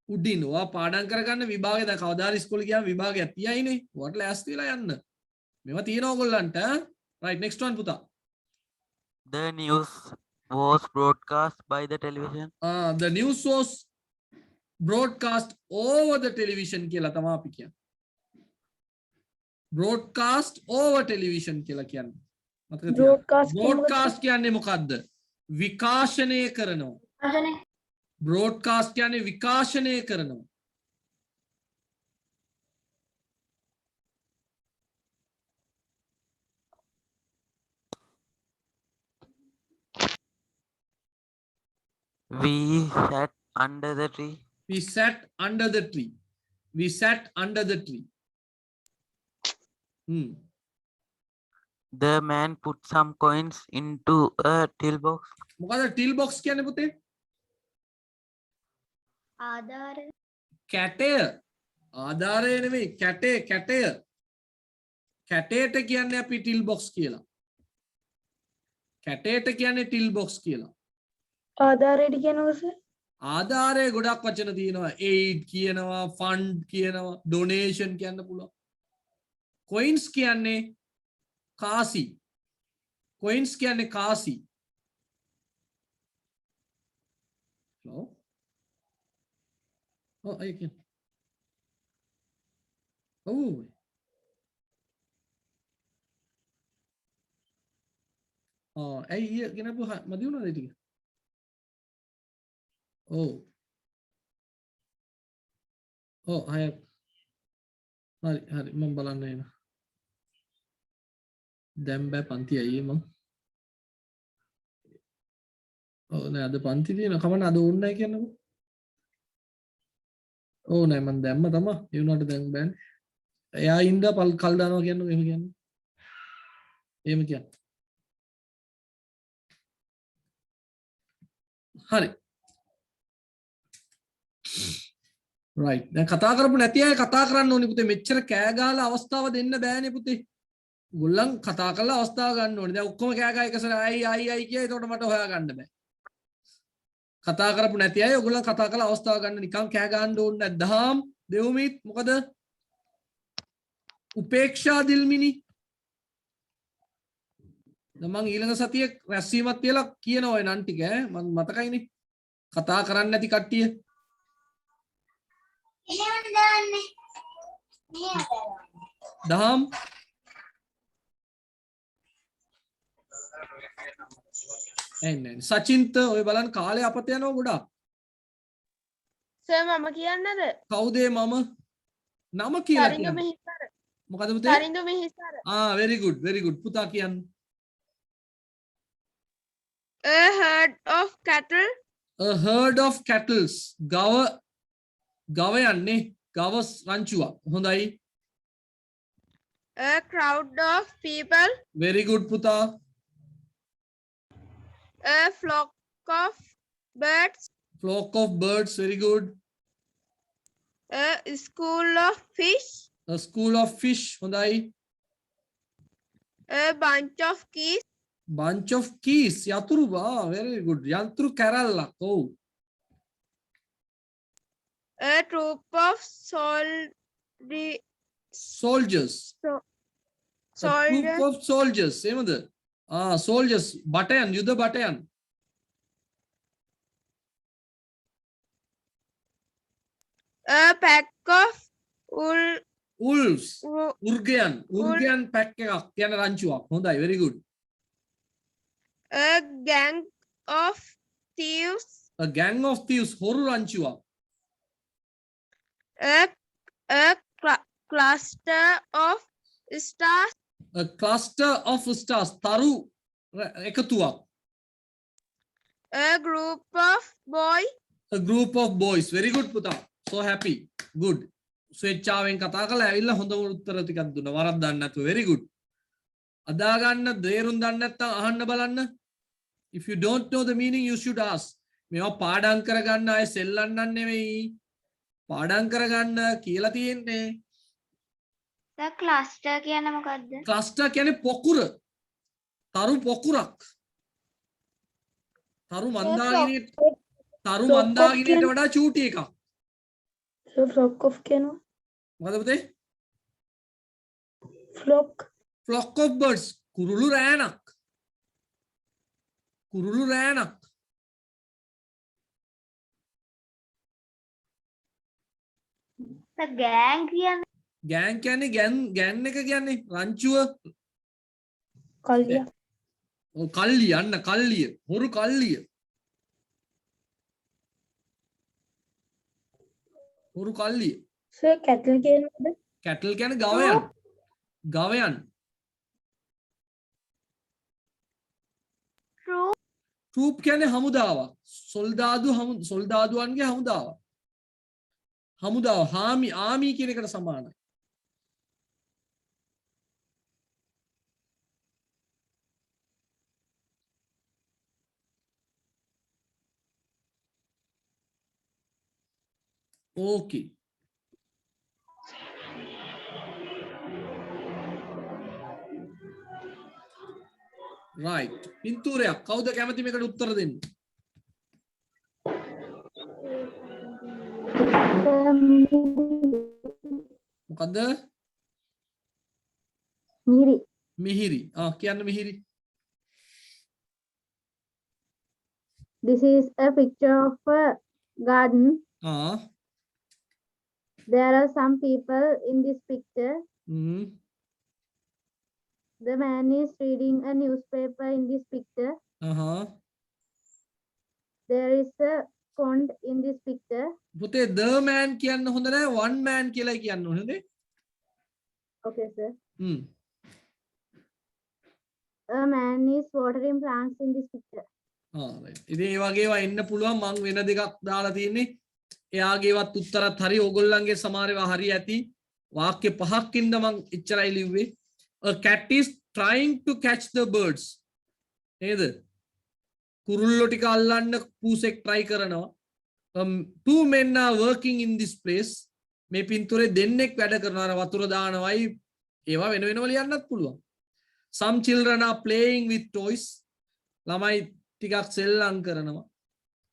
උඩින්. ඔයා පාඩම් කරගන්න විභාගේ දැන් කවදාද ඉස්කෝලේ ගියාම විභාගයක් තියයිනේ. ඔයාට ලෑස්ති වෙලා යන්න. මේවා තියෙනවා ඔයගොල්ලන්ට. right next one පුතා. The news was broadcast by the television. The news was broadcast over the television කියලා තමයි අපි කියන්නේ. broadcast over television කියලා කියන්නේ. මතක තියාගන්න. broadcast කියන්නේ මොකද්ද? විකාශනය කරනවා. broadcast කියන්නේ විකාශනය කරනවා. We sat under the tree. We sat under the tree. We sat under the tree. The man put some coins into a till box. මොකද till box කියන්නේ පුතේ? ආධාර කැටය. ආධාරය නෙමෙයි කැටය කැටය. කැටයට කියන්නේ අපි till box කියලා. කැටයට කියන්නේ till box කියලා. ආධාරයට කියනවා සර්. ආධාරය ගොඩක් වචන තියෙනවා. aid කියනවා, fund කියනවා, donation කියන්න පුළුවන්. coins කියන්නේ කාසි. coins කියන්නේ කාසි. අය කියන්නේ. ඇයි ගෙනපු මදි වුණාද ඒ ටික? හය. හරි හරි මම බලන්න එන. දැන් බෑ පන්ති අයියේ මම. නෑ අද පන්ති තියෙන කමන්න අද ඕනේ නැහැ කියන්නකෝ. නෑ මම දැම්ම තමයි. ඒ වුණාට දැන් බෑනේ. එයා ඉඳලා කල් දානවා කියන්නකෝ එහෙම කියන්නේ. එහෙම කියන්නේ. හරි. right දැන් කතා කරපු නැති අය කතා කරන්න ඕනේ පුතේ. මෙච්චර කෑ ගහලා අවස්ථාව දෙන්න බෑනේ පුතේ. ගොල්ලන් කතා කරලා අවස්ථාව ගන්න ඕනේ. දැන් ඔක්කොම කෑ ගහ එකසර අයි කියයි එතකොට මට හොයා ගන්න බෑ. කතා කරපු නැති අය ඔයගොල්ලෝ කතා කරලා අවස්ථාව ගන්න නිකන් කෑ ගන්න ඕනේ නැහැ. දහම් දෙව්මිත් මොකද? උපේක්ෂා දිල්මිනි. දැන් මං ඊළඟ සතියේ රැස්වීමක් තියලා කියන ඔය නන් ටික ඈ මං මතකයිනේ. කතා කරන්නේ නැති කට්ටිය. දහම් එන්නේ සචින්ත ඔය බලන්න කාලේ අපත යනවා ගොඩක්. සර් මම කියන්නද? කවුද මම? නම කියලා තරිඳු කියන්න. මිහිසර. මොකද පුතේ? තරිඳු මිහිසර. very good පුතා කියන්න. A herd of cattle. A herd of cattle. ගවයන්නේ ගව රංචුවක්. හොඳයි. A crowd of people. very good පුතා. A flock of birds. flock of birds. very good. A school of fish. a school of fish. හොඳයි. A bunch of keys. bunch of keys. යතුරු very good. යතුරු කැරල්ලක්. ඔව්. A troop of soldiers. a soldiers. troop of soldiers. එහෙමද? soldiers. බටයන් යුද බටයන්. A pack of wolves. උර්ගයන් pack එකක් කියන රංචුවක්. හොඳයි. very good. a gang of thieves. a gang of thieves. හොරු රංචුවක්. A cluster of stars. a cluster of stars. තරු එකතුවක්. A group of boys. a group of boys. very good පුතා. so happy. good. ස්වේච්ඡාවෙන් කතා කරලා ඇවිල්ලා හොඳ උත්තර ටිකක් දුන්නා. වරක් දන්නේ නැතුව. very good. අදා ගන්න දේරුම් දන්නේ නැත්නම් අහන්න බලන්න. if you don't know the meaning you should ask. මේවා පාඩම් කරගන්න අය සෙල්ලන්නන් නෙවෙයි. පාඩම් කරගන්න කියලා තියෙන්නේ. The cluster කියන්නේ මොකද්ද? cluster කියන්නේ පොකුර. තරු පොකුරක්. තරු මන්දාගිනියට වඩා චූටි එකක්. So flock of කියනවා. මොකද පුතේ? Flock. flock of birds. කුරුළු රෑනක්. කුරුළු රෑනක්. The gang කියන්නේ ගෑන් කියන්නේ ගෑන් එක කියන්නේ රංචුව. කල්ලිය. ඔව් කල්ලිය අන්න කල්ලිය. හොරු කල්ලිය. හොරු කල්ලිය. So cattle කියනවාද? cattle කියන්නේ ගවයන්. ගවයන්. troop කියන්නේ හමුදාවක්. සොල්දාදුවන්ගේ හමුදාවක්. හමුදාව ආමි කියන එකට සමානයි. okay. right. පින්තූරයක් කවුද කැමති මේකට උත්තර දෙන්න? මොකද්ද? මිහිරි. මිහිරි. කියන්න මිහිරි. This is a picture of a garden. There are some people in this picture. The man is reading a newspaper in this picture. There is a pond in this picture. පුතේ the man කියන්න හොඳ නැහැ one man කියලා කියන්න ඕනේ. Okay, sir. A man is watering plants in this picture. right. ඉතින් ඒ වගේ ඒවා එන්න පුළුවන් මං වෙන දෙකක් දාලා තියෙන්නේ. එයාගේවත් උත්තරත් හරි ඕගොල්ලන්ගේ සමහර ඒවා හරි ඇති. වාක්‍ය පහක් ඉඳ මං එච්චරයි ලිව්වේ. A cat is trying to catch the birds. නේද? කුරුල්ලෝ ටික අල්ලන්න පූසෙක් try කරනවා. Two men are working in this place. මේ පින්තූරේ දෙන්නෙක් වැඩ කරනවා. අර වතුර දානවයි ඒවා වෙන වෙනම ලියන්නත් පුළුවන්. Some children are playing with toys. ළමයි ටිකක් සෙල්ලම් කරනවා.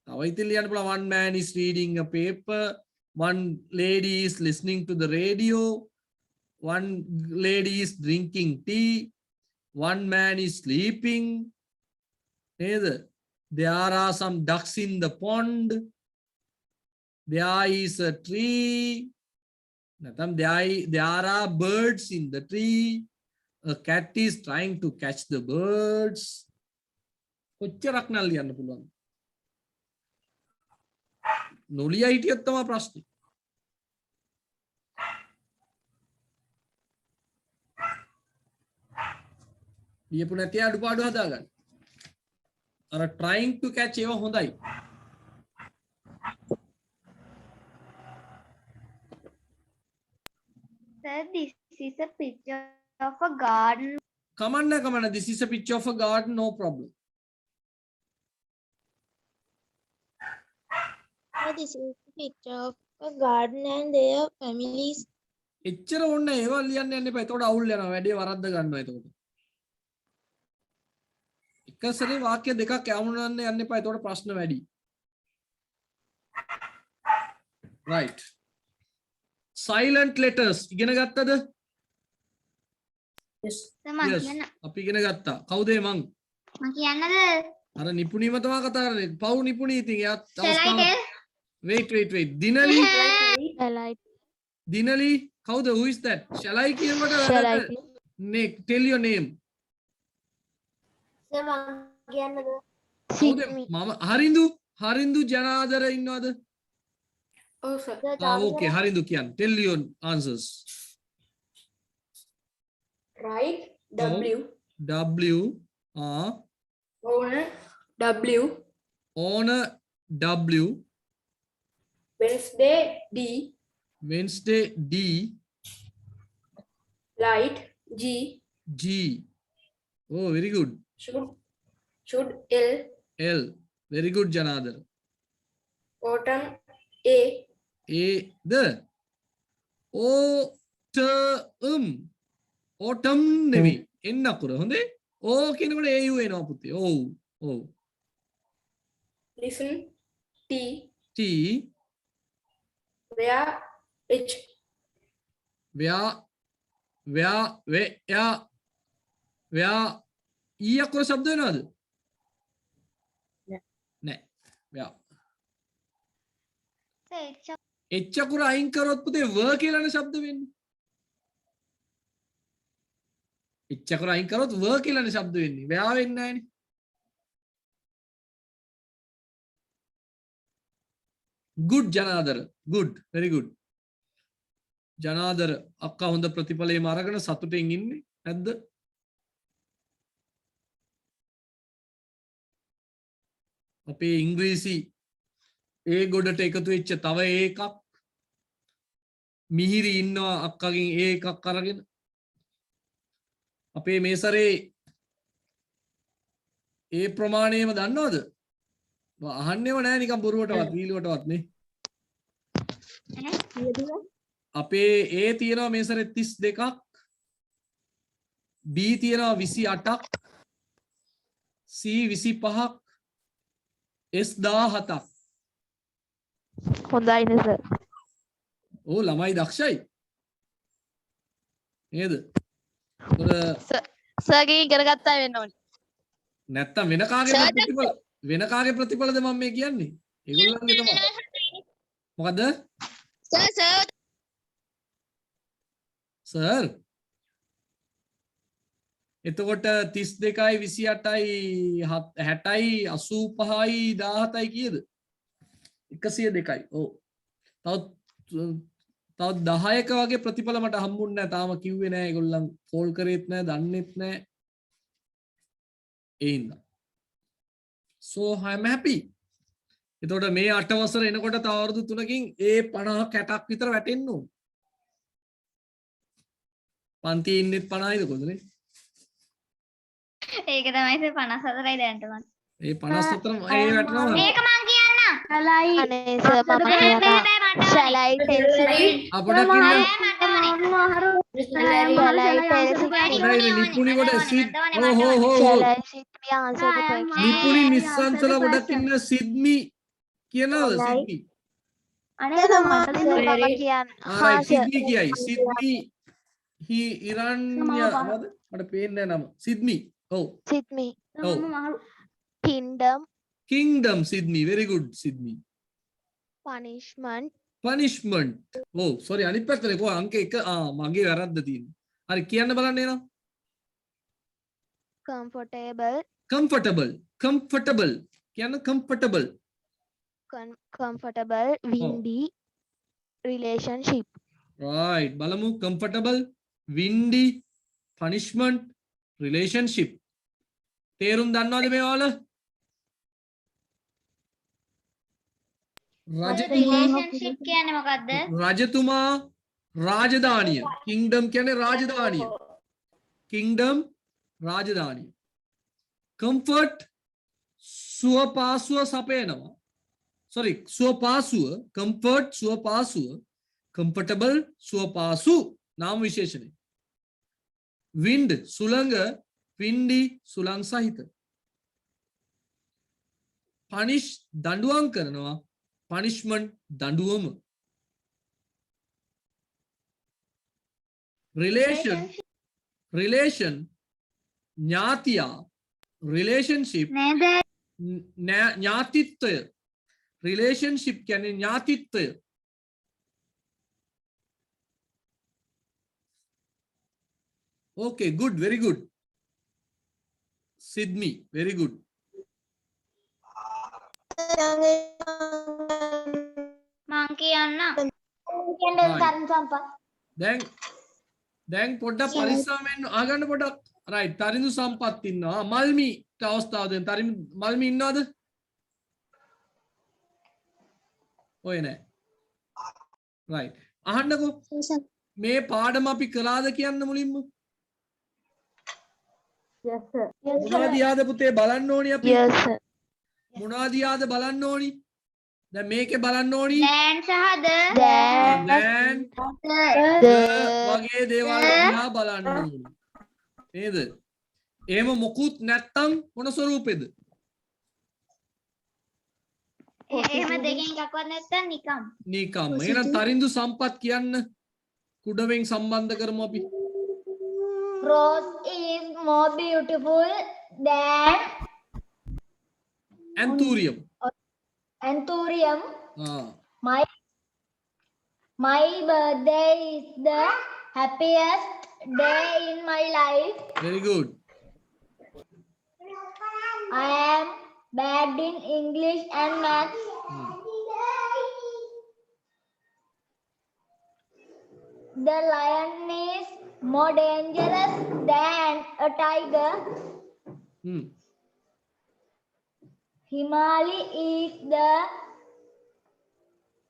තව ඉතින් ලියන්න පුළුවන් one man is reading a paper, one lady is listening to the radio, one lady is drinking tea, one man is sleeping. නේද? There are some ducks in the pond. There is a tree. නැත්නම් there are birds in the tree. A cat is trying to catch the birds. කොච්චරක් නම් ලියන්න පුළුවන්? නොලියා හිටියොත් තමයි ප්‍රශ්නේ. ලියපු නැති අඩුපාඩු හදාගන්න. අර trying to catch ඒවා හොඳයි. Sir, this is a picture of a garden. Come on. This is a picture of a garden, no problem. This is a picture of a garden and their families. එච්චර ඕනේ ඒවා ලියන්න යන්න එපා. එතකොට අවුල් යනවා. වැඩේ වරද්ද ගන්නවා එතකොට. එක සැරේ වාක්‍ය දෙකක් යමුනන්න යන්න එපා. එතකොට ප්‍රශ්න වැඩි. Right. Silent letters ඉගෙන ගත්තද? Sir, මම Yes. කියන්න අපි ඉගෙන ගත්තා. කවුද මං? මම කියන්නද? අර නිපුණීම තමයි කතා කරන්නේ. පව් නිපුණී ඉතින් එයාත් Shall I tell? Wait. Dinali. Shall I? Dinali. කවුද? Who is that? Shall I කියනකොට Shall I? Nick, tell your name. Sir මම කියන්නද? කවුද? මම හරින්දු ජනාදර ඉන්නවද? ඔව් සර්. Okay, හරින්දු කියන්න. Tell your answers. Right, Oh. W. owner, W, Owner W. Wednesday, D, Wednesday D. light, G, G. Oh, very good. should L, L. Very good, Janadar. autumn, A, The. Autumn නෙමෙයි. එන්න අකුර හොඳේ. ඕ කියනකොට AU එනවා පුතේ. ඔව්. listen, T, T. where, H, where E අකුර શબ્ද වෙනවද? නෑ. where. Sir, H අකුර අයින් කරොත් පුතේ were කියලානේ શબ્ද වෙන්නේ. H අකුර අයින් කරොත් were කියලානේ શબ્ද වෙන්නේ. where වෙන්නේ නෑනේ. Good Janadar. Good. Very good. Janadar akka හොඳ ප්‍රතිඵලයම අරගෙන සතුටින් ඉන්නේ නැද්ද? අපේ ඉංග්‍රීසි ඒ ගොඩට එකතු වෙච්ච තව එකක් මිහිරි ඉන්නවා අක්කගෙන් ඒ එකක් අරගෙන අපේ මේ සැරේ ඒ ප්‍රමාණයම දන්නවද? අහන්නේව නැහැ නිකන් බොරුවටවත් වීලුවටවත් නේ. අපේ A තියෙනවා මේ සැරේ 32ක්, B තියෙනවා 28ක්, C 25ක්, S 17ක්. හොඳයිනේ සර්. ඕ ළමයි දක්ෂයි. නේද? සර්ගේ ඉගෙන ගත්තා වෙන්න ඕනේ. නැත්තම් වෙන කාගේ ප්‍රතිඵලද මම මේ කියන්නේ? ඒගොල්ලන්ගේ තමයි. මොකද? සර් එතකොට 32යි 28යි 60යි 85යි 17යි කීයද? 102යි. ඔව්. තව 10ක වගේ ප්‍රතිඵල මට හම්බුන්නේ නැහැ. තාම කිව්වේ නැහැ. ඒගොල්ලන් කෝල් කරේත් නැහැ, දන්නෙත් නැහැ. ඒ ඉන්න. So I am happy. එතකොට මේ 8 වසර එනකොට තව අවුරුදු 3කින් ඒ 50 60ක් විතර වැටෙන්න ඕන. පන්තියේ ඉන්නෙත් 50යිද කොහොමද? ඒක තමයි සර් 54යි දැනට මම. ඒ 54ම ඒ වැටෙනවා. ඒක මං කියන්න. Shall I? අනේ සර් මම කියනවා. Shall I tell you? අපඩක් ඉන්න නිපුණි කොට සිත් Shall I sit me answer the question? නිපුණි නිස්සංසල පොඩක් ඉන්න සිද්මි කියනවාද සිඩ්නි? අනේ සර් මට දෙන්න right සිඩ්නි කියයි. සිඩ්නි ඉරාන්‍ය මම මොකද? මට පේන්නේ නැහැ නම. සිඩ්නි. ඔව්. Sydney. Oh. මම මහලු Kingdom. Kingdom Sydney. Very good Sydney. Punishment. Punishment. Oh, sorry අනිත් පැත්තනේ කො අංක 1 මගේ වැරද්ද තියෙන්නේ. හරි කියන්න බලන්න එනවා. Comfortable. Comfortable. Comfortable. කියන්න comfortable. Comfortable. Windy. Relationship. Right. බලමු comfortable, windy, punishment, relationship. තේරුම් දන්නවද මේවල? රිලේෂන්ෂිප් කියන්නේ මොකද්ද? රජතුමා රාජධානිය. kingdom කියන්නේ රාජධානිය. kingdom රාජධානිය. comfort සුවපාසුව සපයනවා. sorry සුවපාසුව comfort සුවපාසුව comfortable සුවපාසු නාම විශේෂණය. wind සුළඟ windy සුළං සහිත. punish දඬුවම් කරනවා punishment දඬුවම. relation ඥාතියා relationship නේද? ඥාතිත්වය relationship කියන්නේ ඥාතිත්වය. okay good very good Sydney very good. මං කියන්න. දැන් පොඩ්ඩක් පරිස්සමෙන් අහගන්න පොඩ්ඩක්. right තරිඳු සම්පත් ඉන්නවා. මල්මි අවස්ථාව දෙන්න. මල්මි ඉන්නවද? ඔය නෑ. right අහන්නකෝ. මේ පාඩම අපි කළාද කියන්න මුලින්ම. Yes sir. මොනවද යාද පුතේ බලන්න ඕනි අපි? Yes, sir. මොනවද යාද බලන්න ඕනි? දැන් මේකේ බලන්න ඕනි දැන් සහද? දැන් වගේ දේවල් දිහා බලන්න ඕනි. නේද? එහෙම මොකුත් නැත්තම් මොන ස්වරූපෙද? එහෙම දෙකෙන් එකක්වත් නැත්තම් නිකම්. නිකම්. එහෙනම් තරිඳු සම්පත් කියන්න කුඩවෙන් සම්බන්ධ කරමු අපි. Rose is more beautiful than anthurium. anthurium. Ah. My birthday is the happiest day in my life. Very good. I am bad in English and maths. The lion is more dangerous than a tiger. Himali is the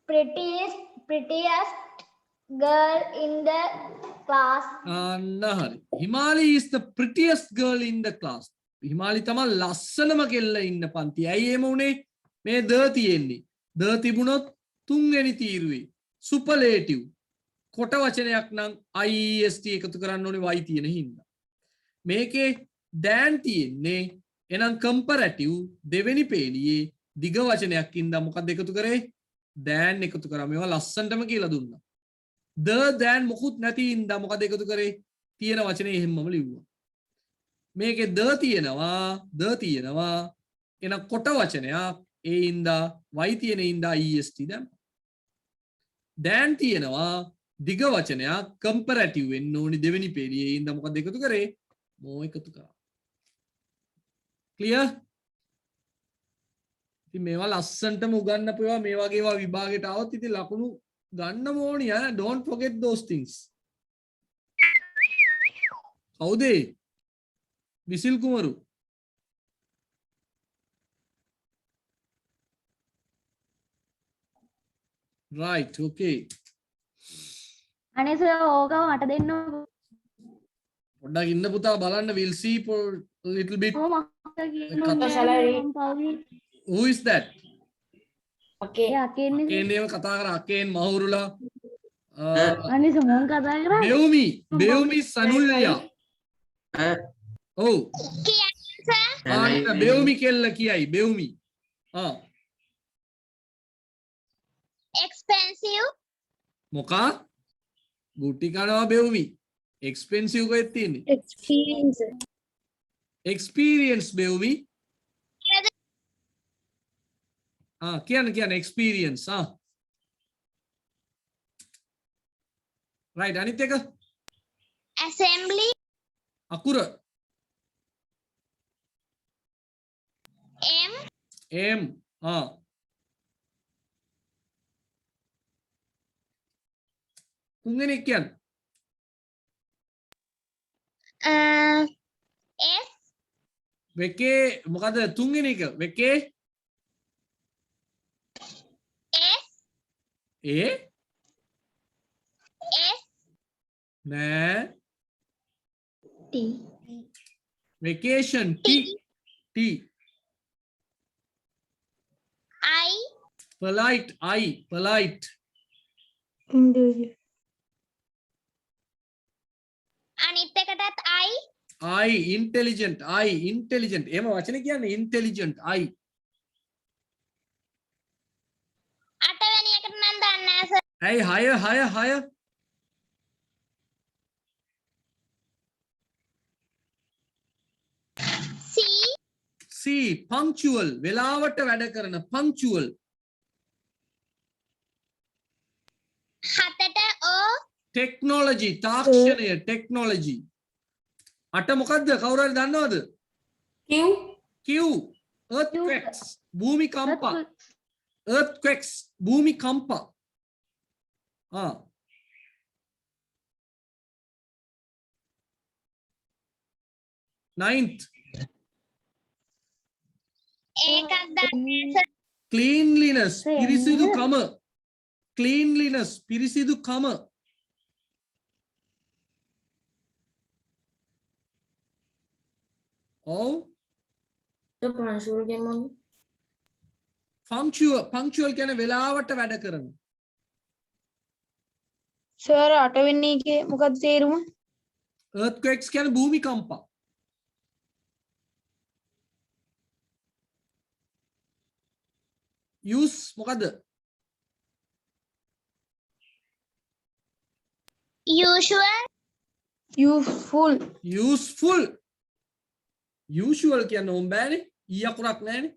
prettiest girl in the class. හරි. Himali is the prettiest girl in the class. Himali තමයි ලස්සනම කෙල්ල ඉන්න පන්ති. ඇයි එහෙම උනේ? මේ ද තියෙන්නේ. ද තිබුණොත් තුන්වෙනි තීරුවේ සුපර්ලේටිව් කොට වචනයක් නම් IEST එකතු කරන්න ඕනේ y තියෙන හින්දා. මේකේ දැන් තියෙන්නේ එහෙනම් කම්පැරටිව් දෙවෙනි පේළියේ දිග වචනයක් ඉඳන් මොකක්ද එකතු කරේ? දැන් එකතු කරා. මේවා ලස්සනටම කියලා දුන්නා. ද දැන් මොකුත් නැති ඉඳන් මොකද එකතු කරේ? තියෙන වචනේ එහෙමම ලිව්වා. මේකේ ද තියෙනවා එන කොට වචනයක් ඒ ඉඳා y තියෙන ඉඳා est දැන් තියෙනවා දිග වචනයක් කම්පැරටිව් වෙන්න ඕනි දෙවෙනි පේළියේ ඉඳා මොකද එකතු කරේ? මෝ එකතු කරා. ක්ලියර්? ඉතින් මේවා ලස්සනටම උගන්නපු ඒවා මේ වගේ ඒවා විභාගයට આવත් ඉතින් ලකුණු ගන්නම ඕනි ඈ. don't forget those things. කවුද? විසිල් කුමරු. right okay. අනේ සර් ඕකව මට දෙන්න. පොඩ්ඩක් ඉන්න පුතා බලන්න. we'll see for a little bit. who is that? Okay. අකේන් කතා කරා. අකේන් මහුරුලා. අනේ සර් මොන් කතා කරා? බෙවුමි සනුල්යා. ඔව්. කියන්න සර්. බෙවුමි කෙල්ල කියයි. බෙවුමි. expensive, මොකා ගුටි කනවා බෙව්වි එක්ස්පෙන්සිව් කොහෙද තියෙන්නේ experience, experience බෙව්වි කියන්න experience right අනිත් එක assembly, අකුර M, තුන්වෙනි එක කියන්න S, වෙකේ මොකද තුන්වෙනි එක වෙකේ S, ඒ S, නෑ T, vacation T I, polite polite individual, අනිත් එකටත් I, intelligent එහෙම වචන කියන්නේ intelligent අටවෙනි එකට නම් දන්නේ නැහැ සර්. ඇයි higher C punctual වෙලාවට වැඩ කරන punctual හතට O, technology තාක්ෂණය technology අට මොකද්ද කවුරු හරි දන්නවද Q earthquakes භූමිකම්ප earthquakes භූමිකම්ප ninth ඒකක් දන්නේ නැහැ සර්. cleanliness පිරිසිදුකම cleanliness පිරිසිදුකම punctual කියන්නේ වෙලාවට වැඩ කරන සර් අටවෙනි එකේ මොකක්ද තේරුම? earthquakes කියන්නේ භූමිකම්ප use මොකද්ද usual කියන්න ඕම් බෑනේ ඊ අකුරක් නැහැනේ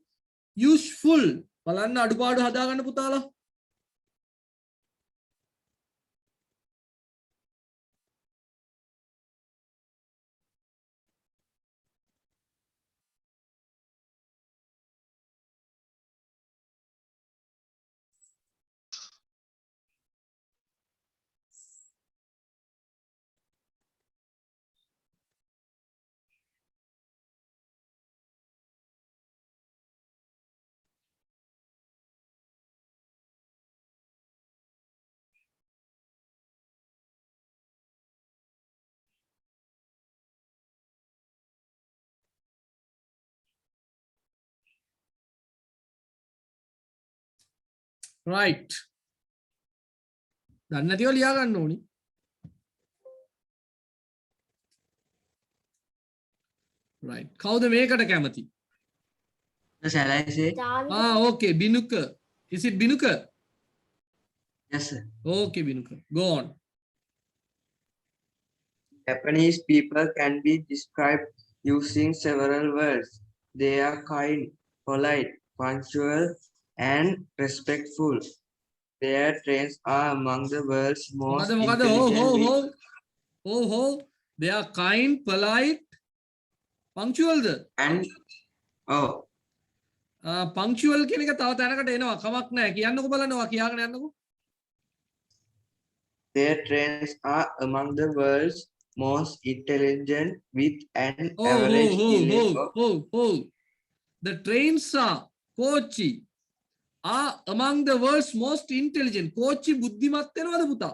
useful බලන්න අඩුපාඩු හදාගන්න පුතාලා right දන්නේ නැතිව ලියා ගන්න ඕනි right කවුද මේකට කැමති Shall I say? okay binuka is it binuka Yes, sir. okay binuka go on Japanese people can be described using several words. They are kind, polite, punctual, and respectful. Their trains are among the world's most intelligent. they are kind polite punctual And punctual කියන එක තව තැනකට එනවා කමක් නැහැ කියන්නකෝ බලනවා කියාගෙන යන්නකෝ their trains are among the world's most intelligent with an average intellect of the trains are Kochi are among the world's most intelligent Kochi බුද්ධිමත් වෙනවද පුතා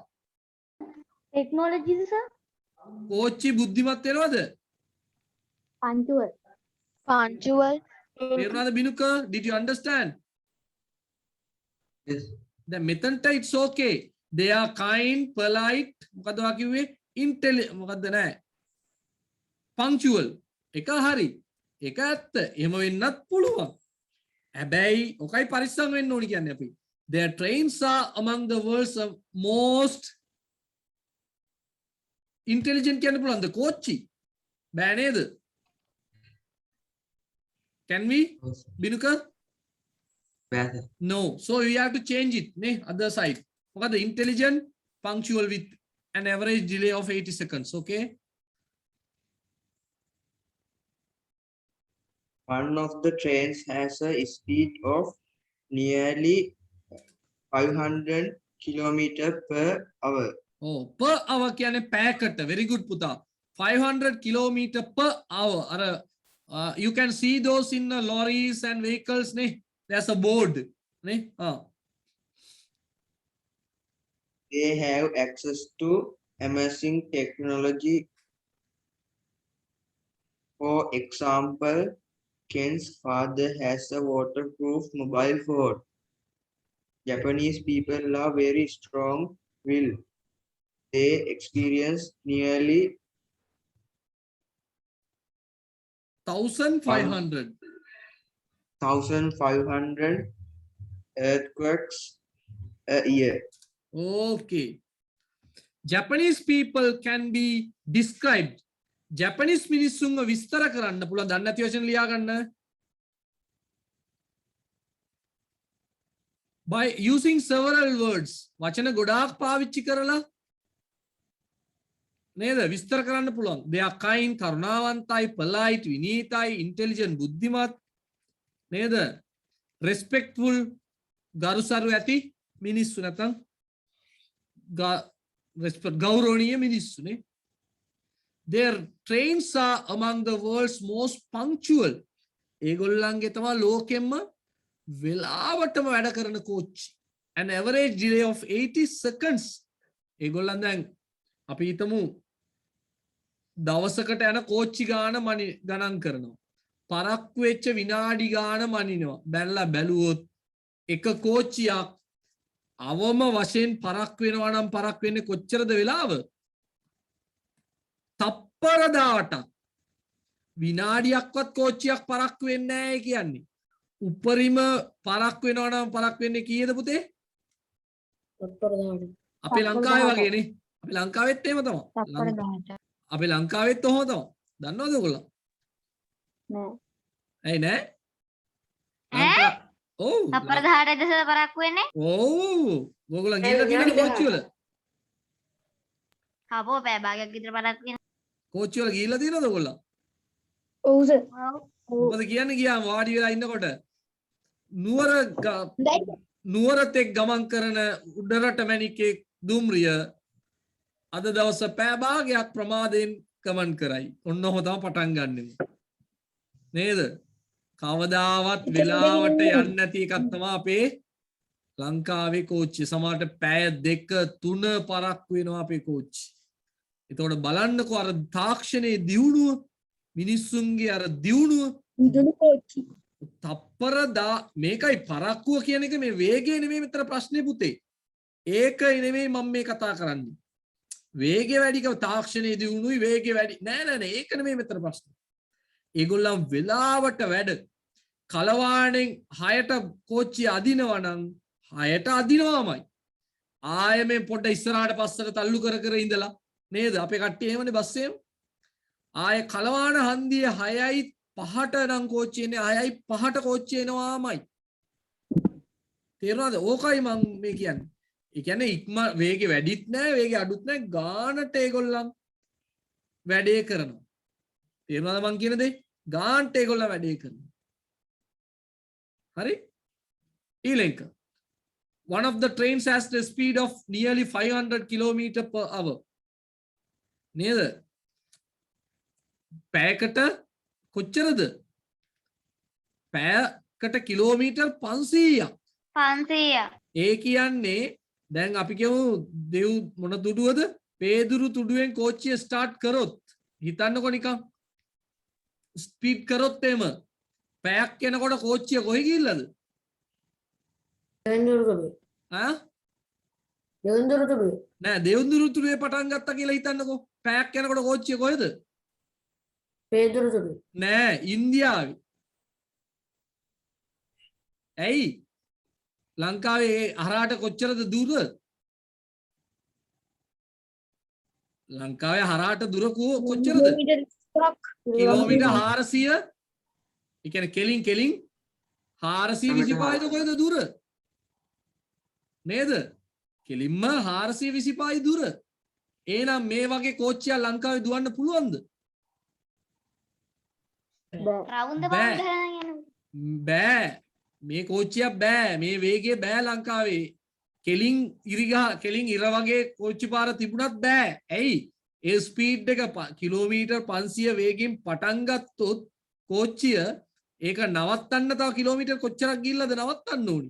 Technology sir. Kochi බුද්ධිමත් වෙනවද punctual, තේරුණාද බිනුක did you understand Yes. the method it's okay they are kind polite මොකද වා කිව්වේ මොකද්ද නැහැ punctual එක හරි එක ඇත්ත එහෙම වෙන්නත් පුළුවන් හැබැයි ඔකයි පරිස්සම් වෙන්න ඕනි කියන්නේ අපි Their trains are among the world's most intelligent කියන්න පුළුවන්ද කෝච්චි බෑ නේද? Can we? Binuka? No. So we have to change it. Ne? Other side. Okay, the intelligent, punctual with an average delay of 80 seconds. Okay. One of the trains has a speed of nearly 500 kilometer per hour. Oh, per hour කියන්නේ පැයකට. Very good පුතා. 500 kilometer per hour. You can see those in lorries and vehicles. Ne? There's a board. Ne? They have access to amazing technology. For example, Ken's father has a waterproof mobile phone. Japanese people are very strong-willed. They experience nearly 1,500 earthquakes a year. Okay. Japanese people can be described. Japanese මිනිස්සුන්ව විස්තර කරන්න පුළුවන්. දන්නේ නැති වචන ලියා ගන්න. By using several words. වචන ගොඩාක් පාවිච්චි කරලා නේද? විස්තර කරන්න පුළුවන්. They are kind, කරුණාවන්තයි, polite, විනීතයි, intelligent, බුද්ධිමත් නේද? Respectful, ගරුසරු ඇති මිනිස්සු නැතනම් ගෞරවනීය මිනිස්සු නේ. Their trains are among the world's most punctual. ඒගොල්ලන්ගේ තමයි ලෝකෙම්ම වෙලාවටම වැඩ කරන කෝච්චි. An average delay of 80 seconds. ඒගොල්ලන් දැන් අපි හිතමු දවසකට යන කෝච්චි ගාන ගණන් කරනවා. පරක්කු වෙච්ච විනාඩි ගාන මනිනවා. බැලලා බැලුවොත් එක කෝච්චියක් අවම වශයෙන් පරක් වෙනවා නම් පරක් වෙන්නේ කොච්චරද වෙලාව? තප්පර 18ක්. විනාඩියක්වත් කෝච්චියක් පරක් වෙන්නේ නැහැ කියන්නේ. උපරිම පරක් වෙනවා නම් පරක් වෙන්නේ කීයද පුතේ? අපේ ලංකාවේ වගේනේ. අපේ ලංකාවෙත් එහෙම තමයි. අපේ ලංකාවෙත් ඔහොම තමයි. දන්නවද ඔයගොල්ලෝ? නෑ. ඇයි නෑ? ඔව්. තප්පර 18 දශක පරක් වෙන්නේ. ඔව්. ඔයගොල්ලෝ ගිහලා තියෙනවද කෝච්චි වල? හබෝ පැය භාගයක් විතර පරක් වෙන. කෝච්චි වල ගිහලා තියෙනවද ඔයගොල්ලෝ? ඔව් සර්. මොකද කියන්නේ ගියාම වාඩි වෙලා ඉන්නකොට නුවරතෙක් ගමන් කරන උඩරට මැණිකේ දුම්රිය අද දවස පැය භාගයක් ප්‍රමාදයෙන් ගමන් කරයි. ඔන්න ඔහොම තමයි පටන් ගන්නෙ. නේද? කවදාවත් වෙලාවට යන්නේ නැති එකක් තමයි අපේ ලංකාවේ කෝච්චිය. සමහරට පැය 2-3 පරක් වෙනවා අපේ කෝච්චි. එතකොට බලන්නකෝ අර තාක්ෂණයේ දියුණුව මිනිස්සුන්ගේ අර දියුණුව තප්පර මේකයි පරක්කුව කියන එක මේ වේගය නෙමෙයි මෙතන ප්‍රශ්නේ පුතේ. ඒක නෙමෙයි මම මේ කතා කරන්නේ. වේගය වැඩිකව තාක්ෂණයේ දියුණුවයි වේගය වැඩි නෑ ඒක නෙමෙයි මෙතන ප්‍රශ්නේ. ඒගොල්ලන් වෙලාවට වැඩ කලවාණෙන් 6ට කෝච්චිය අදිනවා නම් 6ට අදිනවාමයි. ආයෙ මේ පොඩ්ඩ ඉස්සරහට පස්සට තල්ලු කර කර ඉඳලා නේද? අපේ කට්ටිය එහෙමනේ බස් එකේම. ආයෙ කලවාණ හන්දියේ 6:05ට නම් කෝච්චිය එන්නේ 6:05ට කෝච්චිය එනවාමයි. තේරුණාද? ඕකයි මම මේ කියන්නේ. ඒ කියන්නේ ඉක්ම වේගෙ වැඩිත් නෑ වේගෙ අඩුත් නෑ ගානට ඒගොල්ලන් වැඩේ කරනවා. තේරුණාද මං කියන දේ? ගානට ඒගොල්ලන් වැඩේ කරනවා. හරි? ඊළඟ one of the trains has the speed of nearly 500 km per hour. නේද? පැයකට කොච්චරද? පැයකට කිලෝමීටර් 500ක්. 500ක්. ඒ කියන්නේ දැන් අපි කියමු දෙව් මොන තුඩුවද? පේදුරු තුඩුවෙන් කෝච්චිය ස්ටාර්ට් කරොත් හිතන්නකො නිකන් ස්පීඩ් කරොත් එම පැයක් යනකොට කෝච්චිය කොහෙ ගිහිල්ලාද? නෑ දෙවුඳුරු තුඩුවේ පටන් ගත්තා කියලා හිතන්නකෝ. පැයක් යනකොට කෝච්චිය කොහෙද? පේදුරු තුඩුවේ. නෑ ඉන්දියාවේ. ඇයි? ලංකාවේ හරහාට කොච්චරද දුර? ලංකාවේ හරහාට දුර කොච්චරද? කිලෝමීටර් 400. ඒ කියන්නේ කෙලින් 425ද කොහෙද දුර? නේද? කෙලින්ම 425යි දුර. එහෙනම් මේ වගේ කෝච්චියක් ලංකාවේ දුවන්න පුළුවන්ද? රවුන්ද බෑ. බවුන්ද බෑ. මේ කෝච්චියක් බෑ. මේ වේගය බෑ ලංකාවේ. කෙලින් ඉර වගේ කෝච්චි පාර තිබුණත් බෑ. ඇයි? ඒ ස්පීඩ් එක කිලෝමීටර් 500 වේගෙන් පටන් ගත්තොත් කෝච්චිය ඒක නවත්තන්න තව කිලෝමීටර් කොච්චරක් ගිහිල්ලාද නවත්තන්න ඕනි?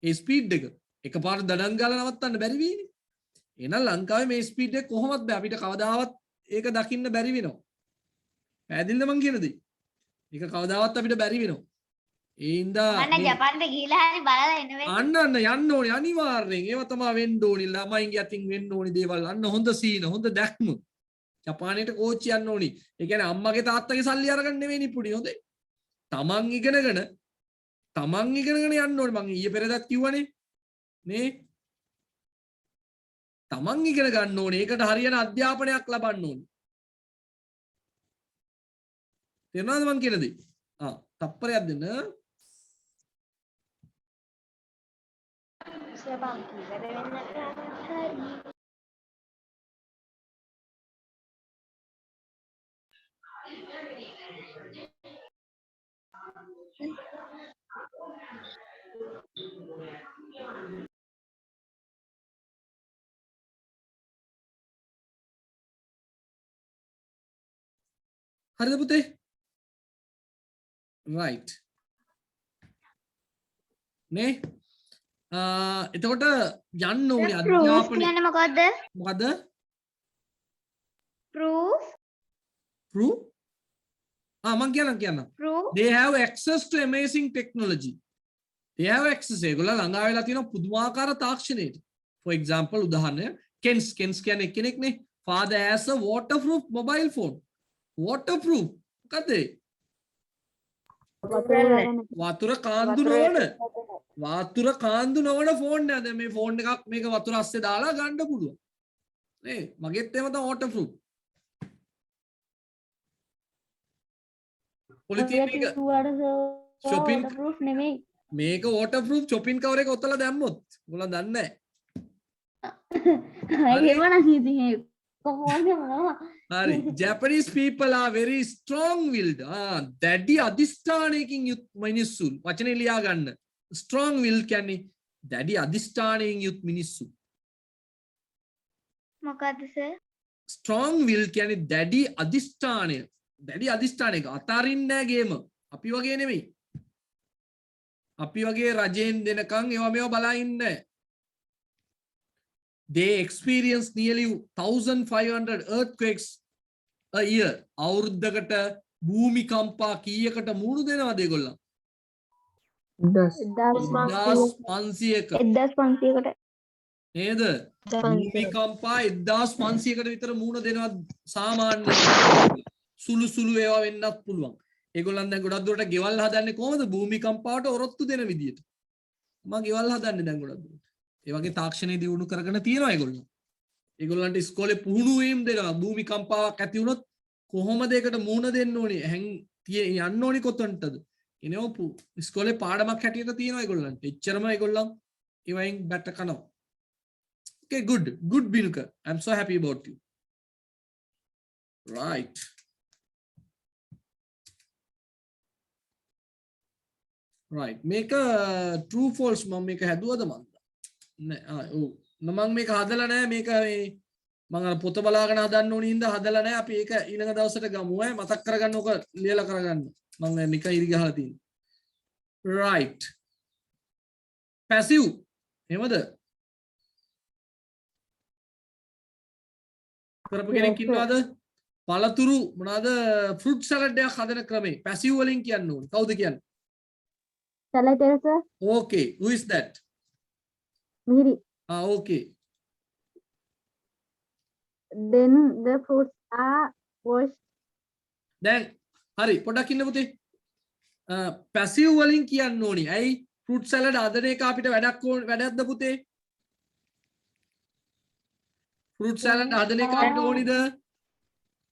ඒ ස්පීඩ් එක එකපාරට දඩන් ගාලා නවත්තන්න බැරි වෙයිනේ. එහෙනම් ලංකාවේ මේ ස්පීඩ් එක කොහොමද බෑ අපිට කවදාවත් ඒක දකින්න බැරි වෙනවා. පැහැදිලිද මං කියන දේ? ඒක කවදාවත් අපිට බැරි වෙනවා. ඒ හින්දා මන්න ජපානට ගිහිලා හරි බලලා එන්න වෙන්නේ. අන්න යන්න ඕනේ අනිවාර්යෙන්. ඒව තමයි වෙන්න ඕනේ. ළමයින්ගේ අතින් වෙන්න ඕනේ දේවල්. අන්න හොඳ සීන, හොඳ දැක්ම. ජපානයට කෝච්චි යන්න ඕනි. ඒ කියන්නේ අම්මගේ තාත්තගේ සල්ලි අරගෙන නෙවෙයි පුඩි හොඳේ. තමන් ඉගෙනගෙන යන්න ඕනේ. මං ඊයේ පෙරේදත් කිව්වනේ. නේ? තමන් ඉගෙන ගන්න ඕනේ. ඒකට හරියන අධ්‍යාපනයක් ලබන්න ඕනේ. තේරුණාද මං කියන දේ? තප්පරයක් දෙන්න. හරිද පුතේ? right නේ? එතකොට යන්න ඕනේ අධ්‍යාපනය. කියන්නේ මොකද්ද? මොකද්ද? proof මං කියන්නම්. proof they have access to amazing technology. they have access. ඒගොල්ලෝ ළඟා වෙලා තියෙන පුදුමාකාර තාක්ෂණයට. for example උදාහරණය Kens කියන්නේ කෙනෙක් නේ. father has a waterproof mobile phone. waterproof මොකද? වතුර කාන්දු නොවන ෆෝන් එක. දැන් මේ ෆෝන් එකක් මේක වතුර අස්සේ දාලා ගන්න පුළුවන් නේ. මගෙත් එහෙම තමයි waterproof. පොලිතින් එක shopping proof නෙමෙයි. මේක waterproof shopping cover එක ඔතලා දැම්මොත් ඔයගොල්ලෝ දන්නේ ඒව නම් ඉතින් ඒ කොහොමද මොනවා? හරි. Japanese people are very strong willed. දැඩි අධිෂ්ඨානයකින් යුත් මිනිස්සු. වචනේ ලියා ගන්න. strong will කියන්නේ දැඩි අධිෂ්ඨානයෙන් යුත් මිනිස්සු. මොකද්ද සර්? strong will කියන්නේ දැඩි අධිෂ්ඨානය. දැඩි අධිෂ්ඨානයක අතාරින්නේ නැහැ ගේම. අපි වගේ නෙමෙයි. අපි වගේ රජෙන් දෙනකන් මේවා බලා ඉන්නේ. they experience nearly 1500 earthquakes a year. අවුරුද්දකට භූමිකම්පා කීයකට මුහුණු දෙනවද ඒගොල්ලෝ? 1500කට. නේද? භූමිකම්පා 1500කට විතර මුහුණ දෙනවා සාමාන්‍ය. සුළු ඒවා වෙන්නත් පුළුවන්. ඒගොල්ලන් දැන් ගොඩක් දුරට ගෙවල් හදන්නේ කොහොමද? භූමිකම්පාවට ඔරොත්තු දෙන විදියට. මම ගෙවල් හදන්නේ දැන් ගොඩක් දුරට. ඒ වගේ තාක්ෂණය දියුණු කරගෙන තියෙනවා ඒගොල්ලෝ. ඒගොල්ලන්ට ඉස්කෝලේ පුහුණු වීම දෙනවා. භූමිකම්පාවක් ඇති වුණොත් කොහොමද ඒකට මුහුණ දෙන්න ඕනේ? යන්න ඕනේ කොතනටද? එනවා ඉස්කෝලේ පාඩමක් හැටියට තියෙනවා ඒගොල්ලන්ට. එච්චරම ඒගොල්ලන් ඒවයින් බැට කනවා. Okay, good Binuka. I'm so happy about you. Right. right. මේක true false මම මේක හැදුවද මන්ද? නෑ. ඔව්. මම මේක හදලා නෑ. මේක මම අර පොත බලාගෙන හදන්න ඕනේ ඉඳ හදලා නෑ. අපි ඒක ඊළඟ දවසට ගමු. මතක් කරගන්න ඕක ලියලා කරගන්න. මම නිකන් ඉරි ගහලා තියෙනවා. right. passive. එහෙමද? කරපු කෙනෙක් ඉන්නවද? පළතුරු මොනවාද? fruit salad එකක් හදන ක්‍රමේ passive වලින් කියන්න ඕනේ. කවුද කියන්නේ? Shall I tell, sir? Okay, who is that? Miri. Okay. Then the fruits are washed. දැන් හරි පොඩ්ඩක් ඉන්න පුතේ. passive වලින් කියන්න ඕනේ. ඇයි? ෆෘට් සැලඩ් හදන එක අපිට වැඩක්ද පුතේ? ෆෘට් සැලඩ් හදන එක අපිට ඕනිද?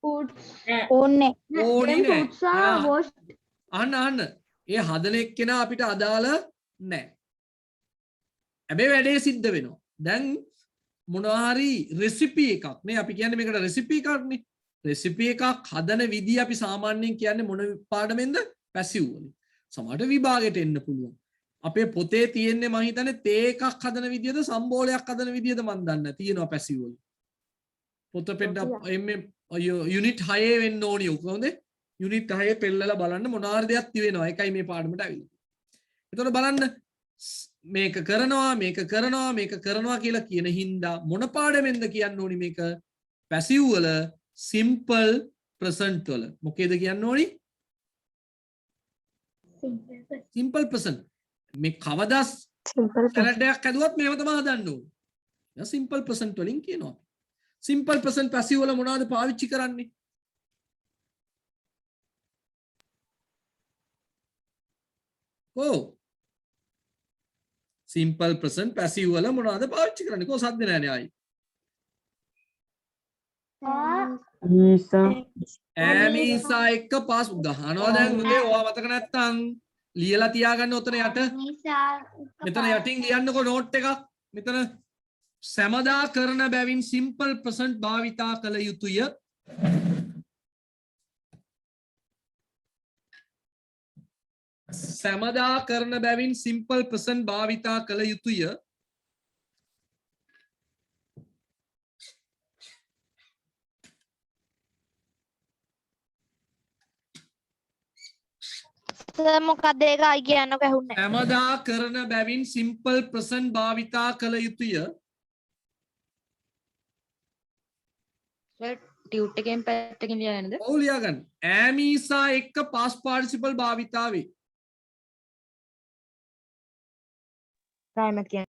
Fruits. ඕනේ. ඕනි Them නෑ. fruits are එයා washed. අහන්න. ඒ හදන එක්කෙනා අපිට අදාළ නෑ. හැබැයි වැඩේ සිද්ධ වෙනවා. දැන් මොනවා හරි රෙසිපි එකක් නේ අපි කියන්නේ මේකට රෙසිපි එකක් නේ. රෙසිපි එකක් හදන විදිය අපි සාමාන්‍යයෙන් කියන්නේ මොන පාඩමෙන්ද? පැසිව් වලින්. සමහරට විභාගෙට එන්න පුළුවන්. අපේ පොතේ තියෙන්නේ මම හිතන්නේ තේ එකක් හදන විදියද සම්බෝලයක් හදන විදියද මන් දන්නේ නැහැ. තියෙනවා පැසිව් වල. පොත පෙඩ එම්මේ යුනිට් 6 වෙන්න ඕනි උක හොඳ යුනිට් 6 පෙන්නලා බලන්න මොනාර දෙයක් තියෙනවා. ඒකයි මේ පාඩමට අවිල්ල. එතකොට බලන්න මේක කරනවා කියලා කියන හින්දා මොන පාඩමෙන්ද කියන්න ඕනි මේක? පැසිව් වල සිම්පල් ප්‍රසන්ට් වල. මොකේද කියන්න ඕනි? Simple present. මේ කවදා සැලඩ් එකක් හදුවත් මේව තමයි හදන්න ඕනේ. දැන් සිම්පල් ප්‍රසන්ට් වලින් කියනවා. සිම්පල් ප්‍රසන්ට් පැසිව් වල මොනවද පාවිච්චි කරන්නේ? ඔව්. සිම්පල් ප්‍රසන්ට් පැසිව් වල මොනවද පාවිච්චි කරන්නේ? කොහොම සද්ද නැහැනේ ආයි. ඈමීසා එක්ක පාස් ගහනවා දැන් මුදේ ඔයා මතක නැත්තම් ලියලා තියාගන්න ඔතන යට. මෙතන යටින් ලියන්නකෝ නෝට් එකක්. මෙතන සමදා කරන බැවින් සිම්පල් ප්‍රසන්ට් භාවිතා කළ යුතුය. සමදා කරන බැවින් සිම්පල් ප්‍රසන්ට් භාවිතා කළ යුතුය. මොකක්ද ඒක අයි කියන්නක ඇහුන්නේ. සමදා කරන බැවින් සිම්පල් ප්‍රසන්ට් භාවිතා කළ යුතුය. Sir, ටියුට් එකෙන් පැත්තකින් ලියන්නද? ඔව් ලියාගන්න. ඈමීසා එක්ක පාස් පාර්ටිසිපල් භාවිතා වේ. රාමත් කියන්නේ.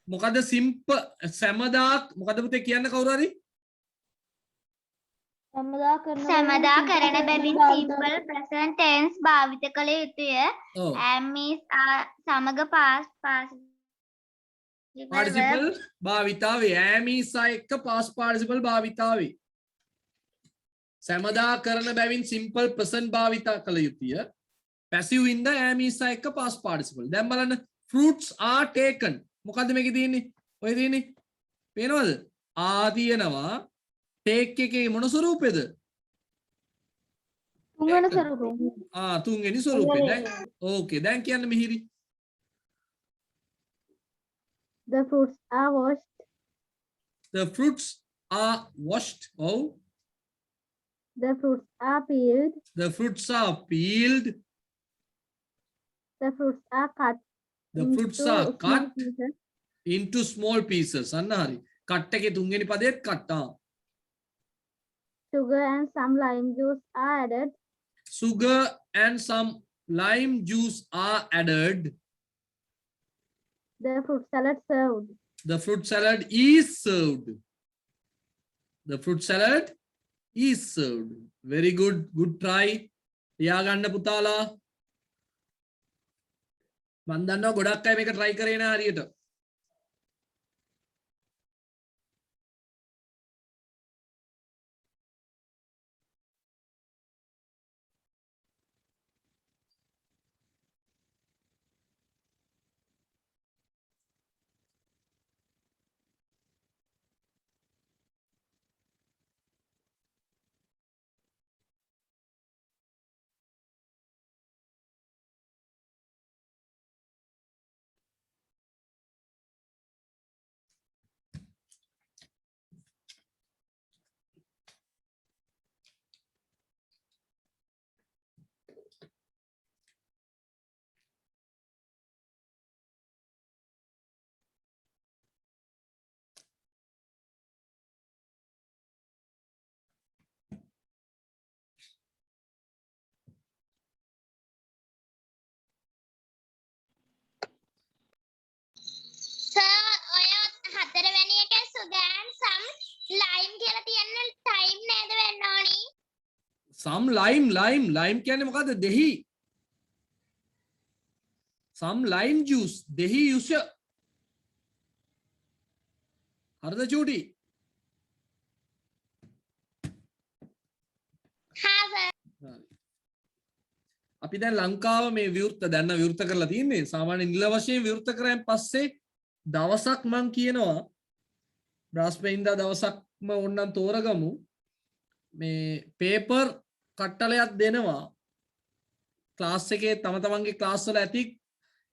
මොකද සමදා මොකද පුතේ කියන්න කවුරු හරි? සමදා කරන බැවින් සිම්පල් ප්‍රසන්ට් ටෙන්ස් භාවිත කළ යුතුය. ඔව්. ඇමිස් සමග පාස් පාර්ටිසිපල් භාවිතා වේ. ඈමීසා එක්ක පාස් පාර්ටිසිපල් භාවිතා වේ. සමදා කරන බැවින් සිම්පල් ප්‍රසන්ට් භාවිතා කළ යුතුය. පැසිව් ඉඳ ඈමීසා එක්ක පාස් පාර්ටිසිපල්. දැන් බලන්න fruits are taken. මොකද්ද මේකේ තියෙන්නේ? ඔය තියෙන්නේ. පේනවද? තියෙනවා. take එකේ මොන ස්වරූපෙද? තුන්වෙනි ස්වරූපය. තුන්වෙනි ස්වරූපේ. දැන් ඕකේ. දැන් කියන්න මිහිරි. The fruits are washed. The fruits are washed. Oh. The fruits are peeled. The fruits are peeled. The fruits are cut. The fruits into are small cut pieces. into small pieces. අන්න හරි. Cut එකේ තුන්වෙනි පදේත් කට්ටා. Sugar and some lime juice are added. Sugar and some lime juice are added. The fruit salad served. The fruit salad is served. The fruit salad is served. Very good. Good try. ලියාගන්න පුතාලා. මම දන්නවා ගොඩක් අය මේක try කරේ නෑ හරියට. Lime කියලා තියන්නේ ටයිම් නේද වෙන්න ඕනි? some lime කියන්නේ මොකද්ද? දෙහි. some lime juice දෙහි යුෂ. හරිද චූටි? හා සර්. අපි දැන් ලංකාව මේ විවෘත දැන් විවෘත කරලා තින්නේ. සාමාන්‍ය නිල වශයෙන් විවෘත කරායින් පස්සේ දවසක් මං කියනවා බ්‍රහස්පතින්දා දවසක්ම ඕනනම් තෝරගමු. මේ පේපර් කට්ටලයක් දෙනවා. ක්ලාස් එකේ තම තමන්ගේ ක්ලාස් වල ඇති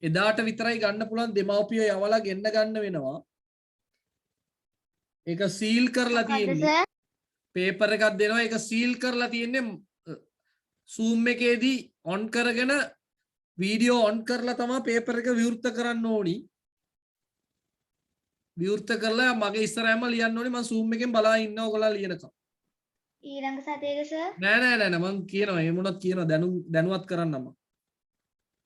එදාට විතරයි ගන්න පුළුවන් දෙමව්පියෝ යවලා ගෙන්න ගන්න වෙනවා. ඒක සීල් කරලා තියෙන්නේ. පේපර් එකක් දෙනවා ඒක සීල් කරලා තියෙන්නේ Zoom එකේදී on කරගෙන වීඩියෝ on කරලා තමයි පේපර් එක විවෘත කරන්න ඕනි. විවෘත කරලා මගේ ඉස්සරහම ලියන්න ඕනි මම Zoom එකෙන් බලා ඉන්නවා ඔයගොල්ලෝ ලියනකම්. ඊළඟ සතියේද සර්? නෑ මං කියනවා එහෙම වුණත් කියනවා දැනුවත් කරන්නම.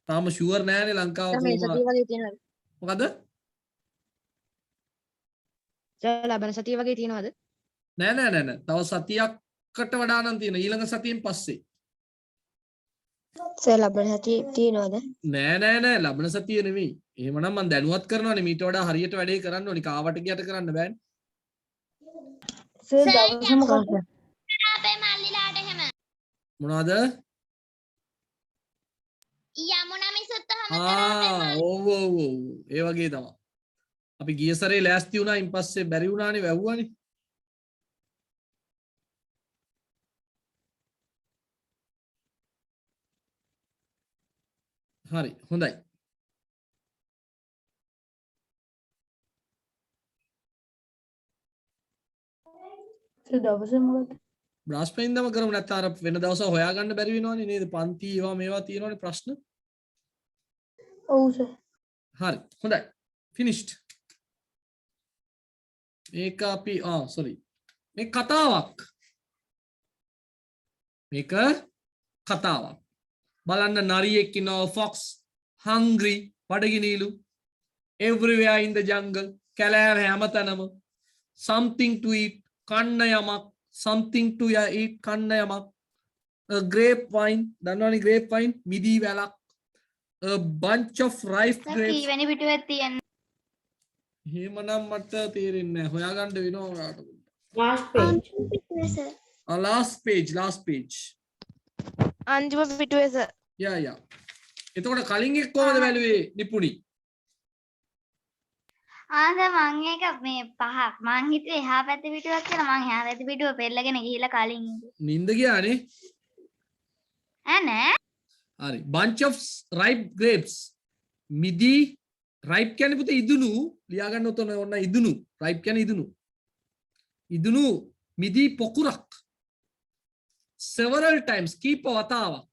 තාම ෂුවර් නෑනේ ලංකාව මේ කොහොමද? සතිය වගේ තියෙනවද? මොකද? සර් ලබන සතිය වගේ තියෙනවද? නෑ. තව සතියකට වඩා නම් තියෙන ඊළඟ සතියෙන් පස්සේ. සර් ලබන සතිය තියනවද? නෑ ලබන සතිය නෙමෙයි. එහෙමනම් මම දැනුවත් කරනවානේ මීට වඩා හරියට වැඩේ කරන්න ඕනි. කාවට ගියට කරන්න බෑනේ. සර් දවස මොකක්ද? අපේ මල්ලිලාට එහෙම. මොනවද? යමුනා මිසුත් එහෙම ඔව් ඒ වගේ තමයි. අපි ගිය සැරේ ලෑස්ති වුණා ඉන් පස්සේ බැරි වුණානේ වැව්වානේ. හරි හොඳයි. දවස මොකද? බ්‍රහස්පතින්දම කරමු නැත්නම් අර වෙන දවස හොයාගන්න බැරි වෙනවනේ නේද? පන්ති ඒවා මේවා තියෙනවනේ ප්‍රශ්න. ඔව් සර්. හරි හොඳයි. finished. මේක අපි sorry. මේ කතාවක්. මේක කතාවක්. බලන්න නරියෙක් ඉන්නවා fox hungry බඩගිනිලු everywhere in the jungle කැලෑව හැමතැනම something to eat කන්න යමක් something to eat කන්න යමක් a grapevine දන්නවනේ grapevine මිදී වැලක් a bunch of ripe grapes කීවෙනි පිටුවේ තියෙන එහෙමනම් මට තේරෙන්නේ නැහැ හොයාගන්න වෙනවා ඔයාලට last page. last page අන්තිම පිටුවේ සර්. යා එතකොට කලින් එක් කොහමද බැලුවේ නිපුණි? මං එක මේ පහක් මං හිතුවේ එහා පැත්තේ පිටුවක් කියලා මං එහා පැත්තේ පිටුව පෙරලගෙන ගිහිල්ලා කලින් නින්ද ගියානේ. නෑ හරි bunch of ripe grapes මිදී ripe කියන්නේ පුතේ ඉදුණු ලියා ගන්න උතන ඔන්න ඉදුණු ripe කියන්නේ ඉදුණු මිදී පොකුරක් several times කීප වතාවක්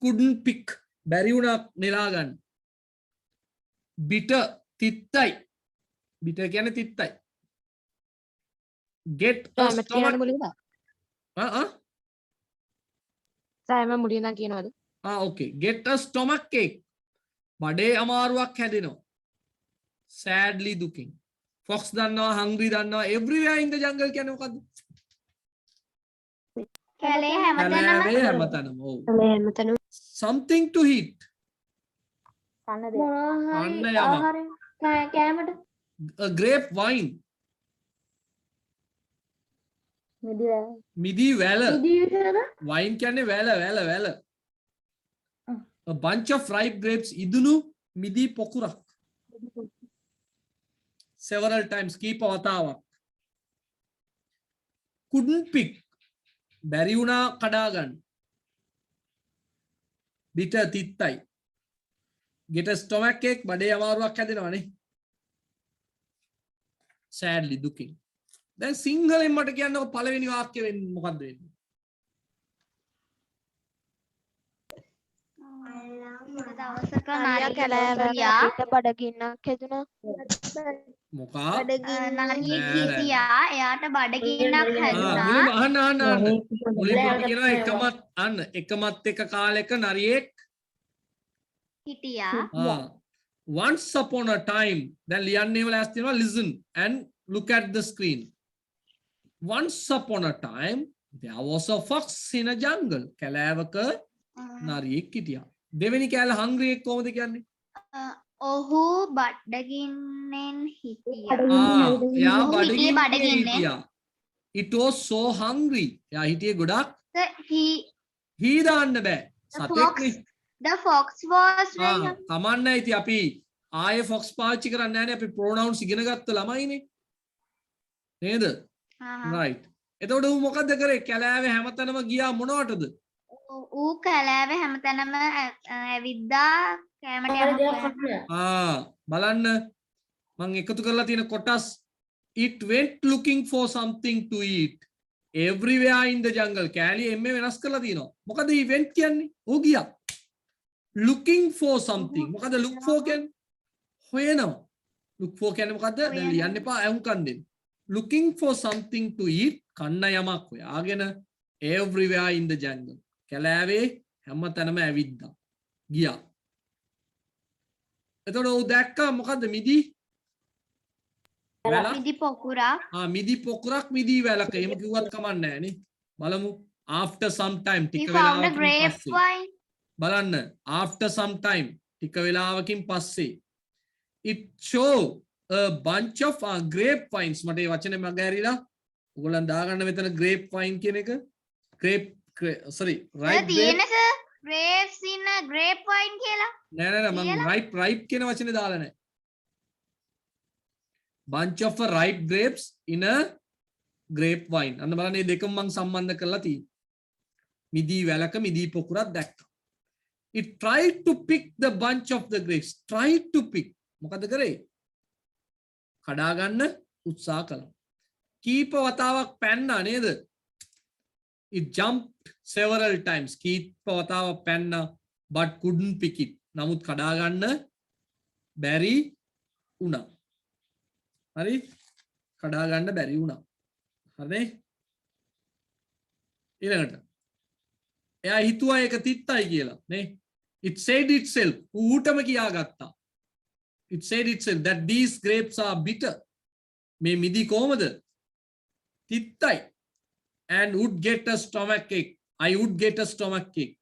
couldn't pick බැරි වුණා නෙලා ගන්න bitter තිත්තයි bitter කියන්නේ තිත්තයි get a stomach සෑම මුලින් නම් කියනවද? okay get a stomach ache බඩේ අමාරුවක් හැදෙනවා sadly දුකින් fox දන්නවා hungry දන්නවා everywhere in the jungle කියන්නේ මොකද්ද? කැලේ හැමතැනම හැමතැනම something to eat කන්න කන්න යමක්. ආහාරය කෑමට a grapevine මිදී වැල wine කියන්නේ වැල a bunch of ripe grapes ඉදුණු මිදී පොකුරක් several times කීප වතාවක් couldn't pick බැරි වුණා කඩා ගන්න bitter තිත්තයි get a stomach ache බඩේ අමාරුවක් හැදෙනවනේ sadly දුකින් දැන් සිංහලෙන් මට කියන්නකො පළවෙනි වාක්‍ය වෙන්නේ මොකද්ද වෙන්නේ දවසක නරියා කැලෑවට බඩගින්නක් හැදුනා. මොකා නරියෙක් හිටියා එයාට බඩගින්නක් හැදුනා අහන්න මුලින්ම අපි කියනවා එකමත් එක කාලෙක නරියෙක් හිටියා once upon a time දැන් ලියන්නේම ලෑස්ති වෙනවා listen and look at the screen. Once upon a time, there was a fox in a jungle. කැලෑවක නරියෙක් හිටියා. දෙවෙනි කැල hungry එක් කොහොමද කියන්නේ? ඔහු බඩගින්නෙන් හිටියා. එයා ඔහු හිටියේ බඩගින්නේ බඩගින්නේ. හිටියා. It was so hungry. එයා හිටියේ ගොඩක්. He දාන්න බෑ. සතෙක්නේ. the fox was very කමන්නයි ඉතින් අපි ආයේ fox පාවිච්චි කරන්නේ නැහැ නේ අපි pronouns ඉගෙන ගත්ත ළමයිනේ. නේද? right. එතකොට ඌ මොකද්ද කරේ? කැලෑවේ හැමතැනම ගියා මොනවටද? ඌ කැලෑවේ හැමතැනම ඇවිද්දා කෑමට යනවා. බලන්න මම එකතු කරලා තියෙන කොටස් it went looking for something to eat everywhere in the jungle. කැලිය එම්මේ වෙනස් කරලා තියෙනවා. මොකද he went කියන්නේ? ඌ ගියා. looking for something. මොකද look for කියන්නේ? හොයනවා. look for කියන්නේ මොකද්ද? දැන් ලියන්න එපා අහුම්කන් දෙන්න. looking for something to eat කන්න යමක් හොයාගෙන everywhere in the jungle. කැලෑවේ හැමතැනම ඇවිද්දා. ගියා. එතකොට ඌ දැක්කා මොකද්ද මිදි? මිදි පොකුරක්. මිදි පොකුරක් මිදි වැලක. එහෙම කිව්වත් කමක් නැහැ නේ. බලමු. after some time He found a grapevine. බලන්න after some time ටික වෙලාවකින් පස්සේ it show a bunch of grapevines. මට මේ වචනේ මග ඇරිලා ඔයගොල්ලන් දාගන්න මෙතන grapevine කියන එක sorry right grapes in a grapevine කියලා නෑ මම ripe කියන වචනේ දාලා නෑ. bunch of ripe grapes in a grapevine. අන්න බලන්න මේ දෙකම මම සම්බන්ධ කරලා තියෙනවා. මිදි වැලක මිදි පොකුරක් දැක්කා. it tried to pick the bunch of the grapes. tried to pick මොකද කරේ? කඩා ගන්න උත්සාහ කළා. කීප වතාවක් පැන්නා නේද? it jumped several times. කීප වතාවක් පැන්නා but couldn't pick it. නමුත් කඩා ගන්න බැරි වුණා. හරි? කඩා ගන්න බැරි වුණා. හරිනේ? ඊළඟට එයා හිතුවා ඒක තිත්තයි කියලා නේ. it said itself. ඌටම කියාගත්තා. it said itself that these grapes are bitter. මේ මිදි කොහමද? තිත්තයි. and would get a stomach ache. I would get a stomach ache.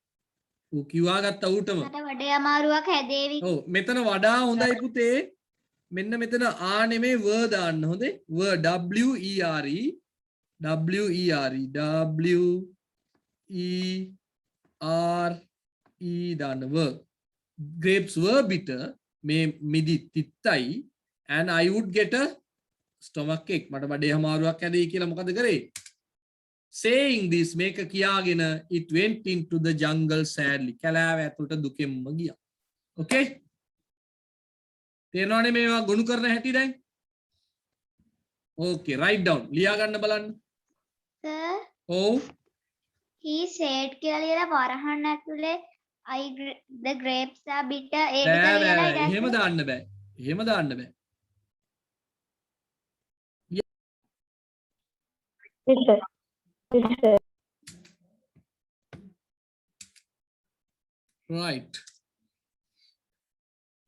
ඌ කියාගත්තා ඌටම. මට වඩේ අමාරුවක් හැදේවි. ඔව් මෙතන වඩා හොඳයි පුතේ. මෙන්න මෙතන ආ නෙමෙයි වර් දාන්න හොඳේ. වර් W E R E දාන්න වර්. grapes were bitter. මේ මිදි තිත්තයි and I would get a stomach ache. මට බඩේ අමාරුවක් ඇදෙයි කියලා මොකද කරේ? saying this මේක කියාගෙන it went into the jungle sadly. කැලෑව ඇතුළට දුකෙන්ම ගියා. okay? තේරෙනවනේ මේවා ගොනු කරන හැටි දැන්? okay, write down. ලියා ගන්න බලන්න. sir ඔව්. he said කියලා ලියලා වරහන් ඇතුලේ the grapes are bitter. ඒක ලියලා එහෙම දාන්න බෑ. එහෙම දාන්න බෑ. right.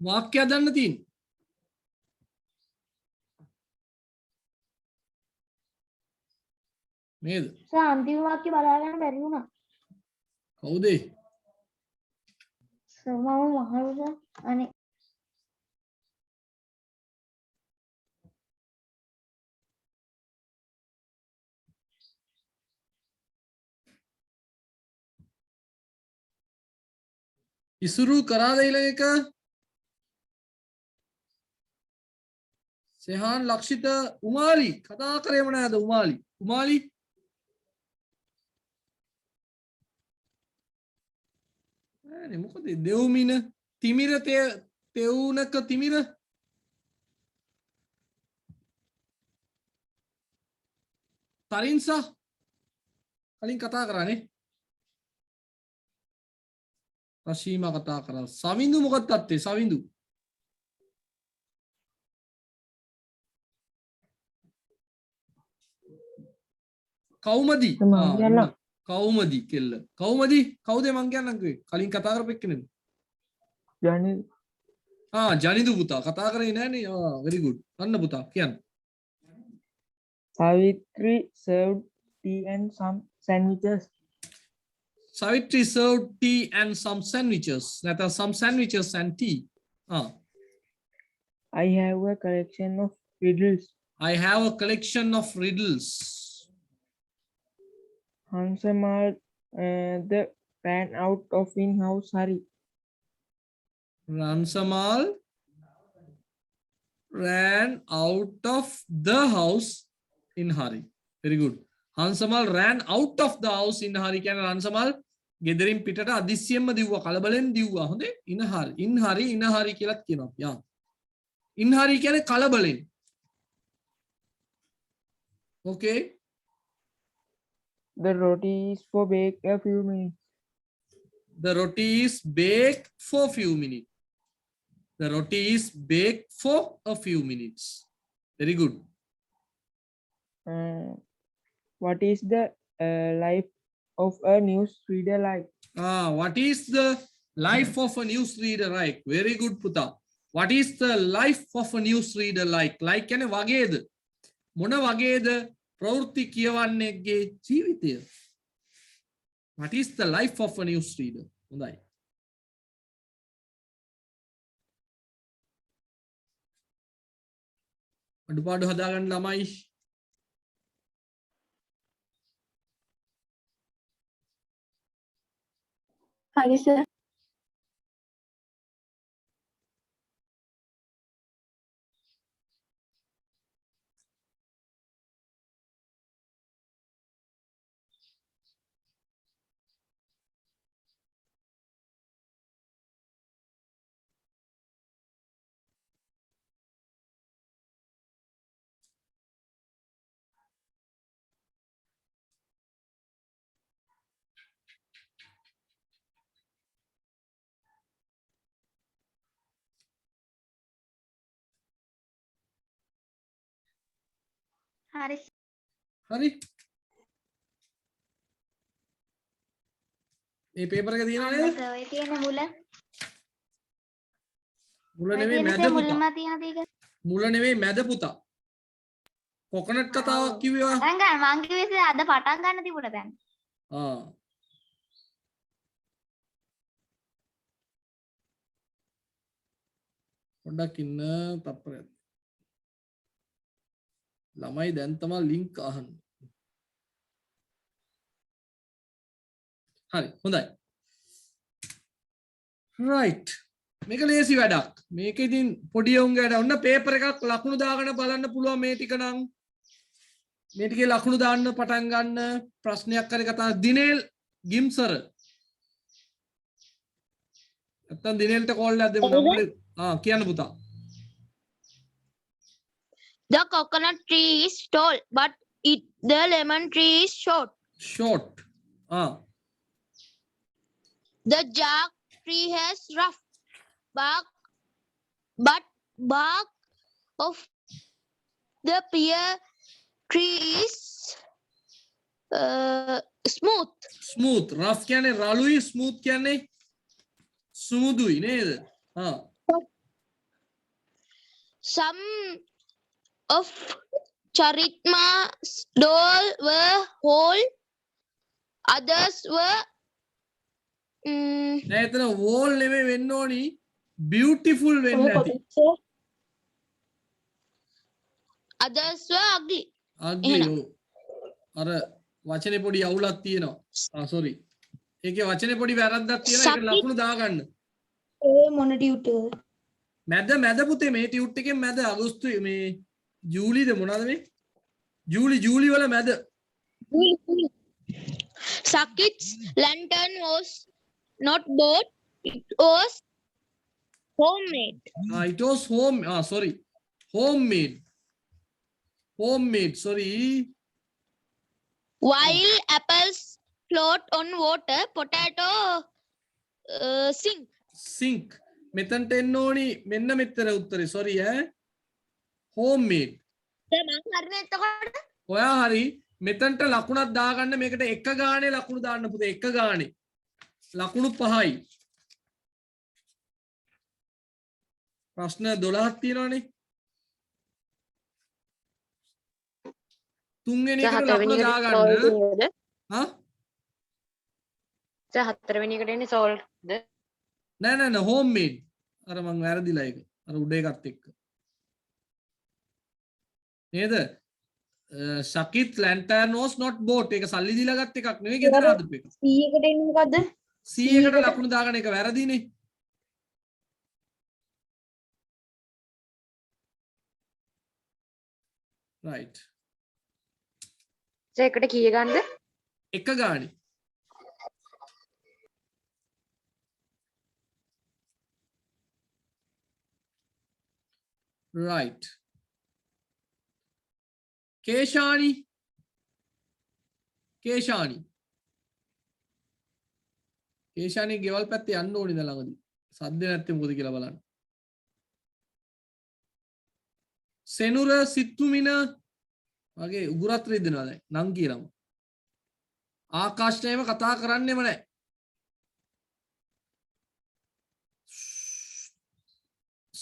වාක්‍යය දන්න තියෙන්නේ. නේද? සර් අන්තිම වාක්‍ය බලා ගන්න බැරි වුණා. කවුද? සර් මම මහරුසා අනේ ඉසුරු කරාද ඊළඟ එක? සෙහාන් ලක්ෂිත උමාලි කතා කරේම නෑද උමාලි නේ මොකද දෙව්මින තිමිර තෙවුනක තිමිර තරින්සා කලින් කතා කරානේ රශීම කතා කරා සවිඳු මොකක්ද තත්ත්වය සවිඳු කවුමදි කවුමදි කෙල්ල කවුමදි කවුද මං කියන්නම් කිව්වේ කලින් කතා කරපු එක්කනේ ජනිදු පුතා කතා කරේ නෑනේ very good අන්න පුතා කියන්න Savitri served tea and some sandwiches. Savitri served tea and some sandwiches. That are some sandwiches and tea. I have a collection of riddles. I have a collection of riddles. Hansamal the ran out of in-house hurry. Ransamal ran out of the house in hurry. Very good. Hansamal ran out of the house in hurry. Can Hansamal ගෙදරින් පිටට අදිස්සියෙන්ම දිව්වා කලබලෙන් දිව්වා. හොඳේ? in hurry කියලාත් කියනවා. Yeah. in hurry කියන්නේ කලබලෙන්. Okay. The roti is for bake a few minutes. The roti is baked for few minutes. The roti is baked for a few minutes. Very good. What is the life of a newsreader like? What is the life of a newsreader like? Very good, Puta. What is the life of a newsreader like? Like කියන්නේ වගේද? මොන වගේද ප්‍රවෘත්ති කියවන්නෙක්ගේ ජීවිතය? What is the life of a newsreader? හොඳයි. අඩුපාඩු හදාගන්න ළමයි. හරි සර්. හරි. හරි. මේ පේපර් එක තියනවා නේද? ඔය තියෙන මුල. මුල නෙවෙයි මැද පුතා. මුලම තියෙන දේ. මුල නෙවෙයි මැද පුතා. කොකනට් කතාවක් කිව්වා. පටන් ගන්න මං කිව්වේ අද පටන් ගන්න තිබුණ දැන්. පොඩ්ඩක් ඉන්න තප්පරයක්. ළමයි දැන් තමයි ලින්ක් අහන්නේ. හරි හොඳයි. right. මේක ලේසි වැඩක්. මේක ඉතින් පොඩි උන්ගට ඔන්න පේපර් එකක් ලකුණු දාගෙන බලන්න පුළුවන් මේ ටික නම්. මේ ටිකේ ලකුණු දාන්න පටන් ගන්න ප්‍රශ්නයක් හරි කතා දිනේල් ගිම්සර්. නැත්තම් දිනේල්ට කෝල් එකක් දෙමු නම්බරේ. කියන්න පුතා. The coconut tree is tall, but the lemon tree is short. Short. The jack tree has rough bark, but bark of the pear tree is smooth. Smooth. Rough කියන්නේ රළුයි, smooth කියන්නේ සුමුදුයි නේද? Some of Charitma's doll were whole, others were නෑ එතන whole නෙමෙයි වෙන්න ඕනි beautiful වෙන්න ඇති. others were ugly. ugly. අර වචනේ පොඩි අවුලක් තියෙනවා. sorry. ඒකේ වචනේ පොඩි වැරද්දක් තියෙනවා. ඒක ලකුණු දාගන්න. මොන ටියුටර්? මැද පුතේ මේ ටියුට් එකෙන් මැද අගෝස්තු මේ ජූලිද මොනවාද මේ? ජූලි වල මැද. Sakit's lantern was not bought, it was homemade. It was sorry. Homemade, sorry. While apples float on water, potato sink. Sink. මෙතනට එන්න ඕනි මෙන්න මෙතන උත්තරේ. sorry homemade. මං හරිනේ එතකොට. ඔයා හරි. මෙතනට ලකුණක් දාගන්න මේකට එක ගානේ ලකුණු දාන්න පුතේ. එක ගානේ. ලකුණු 5යි. ප්‍රශ්න 12ක් තියෙනවනේ. තුන්වෙනි සහ එකට හතරවෙනි ලකුණ එකට දාගන්න. salt ද? හා සහ හතරවෙනි එකට එන්නේ salt ද? නෑ හෝම් මේඩ්. අර මං වැරදිලා ඒක. අර උඩ එකත් එක්ක. නේද? ශකිත් lantern was not bought. ඒක සල්ලි දීලා ගත්ත එකක් නෙවෙයි ගෙදර හදපු එක. C එකට එන්නේ මොකද්ද? C එකට ලකුණු දාගන්න එක වැරදිනේ. right. එකට කීය ගන්නද? එක ගානේ. right. කේෂානි ගෙවල් පැත්තේ යන්න ඕනේ ද ළඟදී. සද්ද නැත්තේ මොකද කියලා බලන්න. සෙනුර සිත්තුමින වගේ උගුරත් රිදෙනවා දැන් නම් කියලාම. ආකාශයේම කතා කරන්නෙම නැහැ.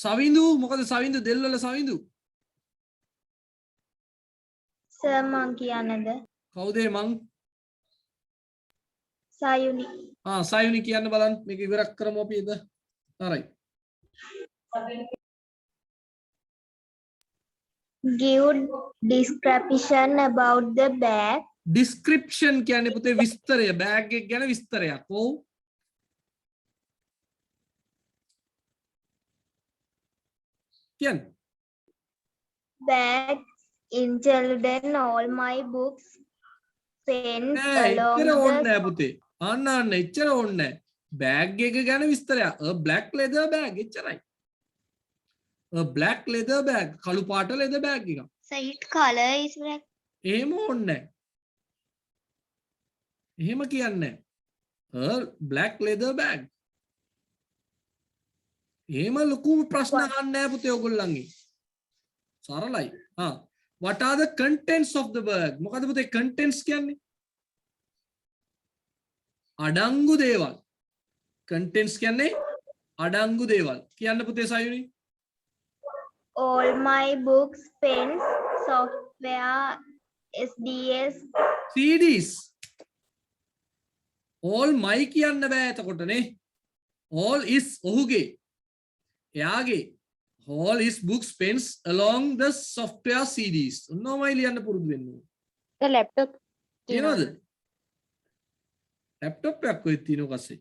සවිඳු මොකද සවිඳු දෙල්වල සවිඳු? සර් මං කියන්නද? කවුද මං? සයුනි. සයුනි කියන්න බලන්න මේක ඉවරක් කරමු අපි එද. හරි. Give description about the bag. description කියන්නේ පුතේ විස්තරය බෑග් එක ගැන විස්තරයක්. ඔව්. කියන්න. Bag included all my books, pens නෑ along එච්චර ඕනේ the නෑ පුතේ. අන්න එච්චර ඕනේ නෑ. බෑග් එක ගැන විස්තරයක්. a black leather bag එච්චරයි. a black leather bag කළු පාට leather bag එකක්. So its color is black. එහෙම ඕනේ නෑ. එහෙම කියන්නේ නෑ. a black leather bag. එහෙම ලොකු ප්‍රශ්න අහන්නේ නෑ පුතේ ඔයගොල්ලන්ගේ. සරලයි. What are the contents of the bag? මොකද පුතේ contents කියන්නේ? අඩංගු දේවල්. contents කියන්නේ අඩංගු දේවල්. කියන්න පුතේ සයුනි. all my books, pens, software, SDS. CDs. all my කියන්න බෑ එතකොටනේ. all is ඔහුගේ. එයාගේ. all his books, pens along the software CDs. ඔන්නෝමයි ලියන්න පුරුදු වෙන්න ඕනේ. The laptop තියනවද? ලැප්ටොප් එකක් කොහෙද තියෙනව කස්සේ?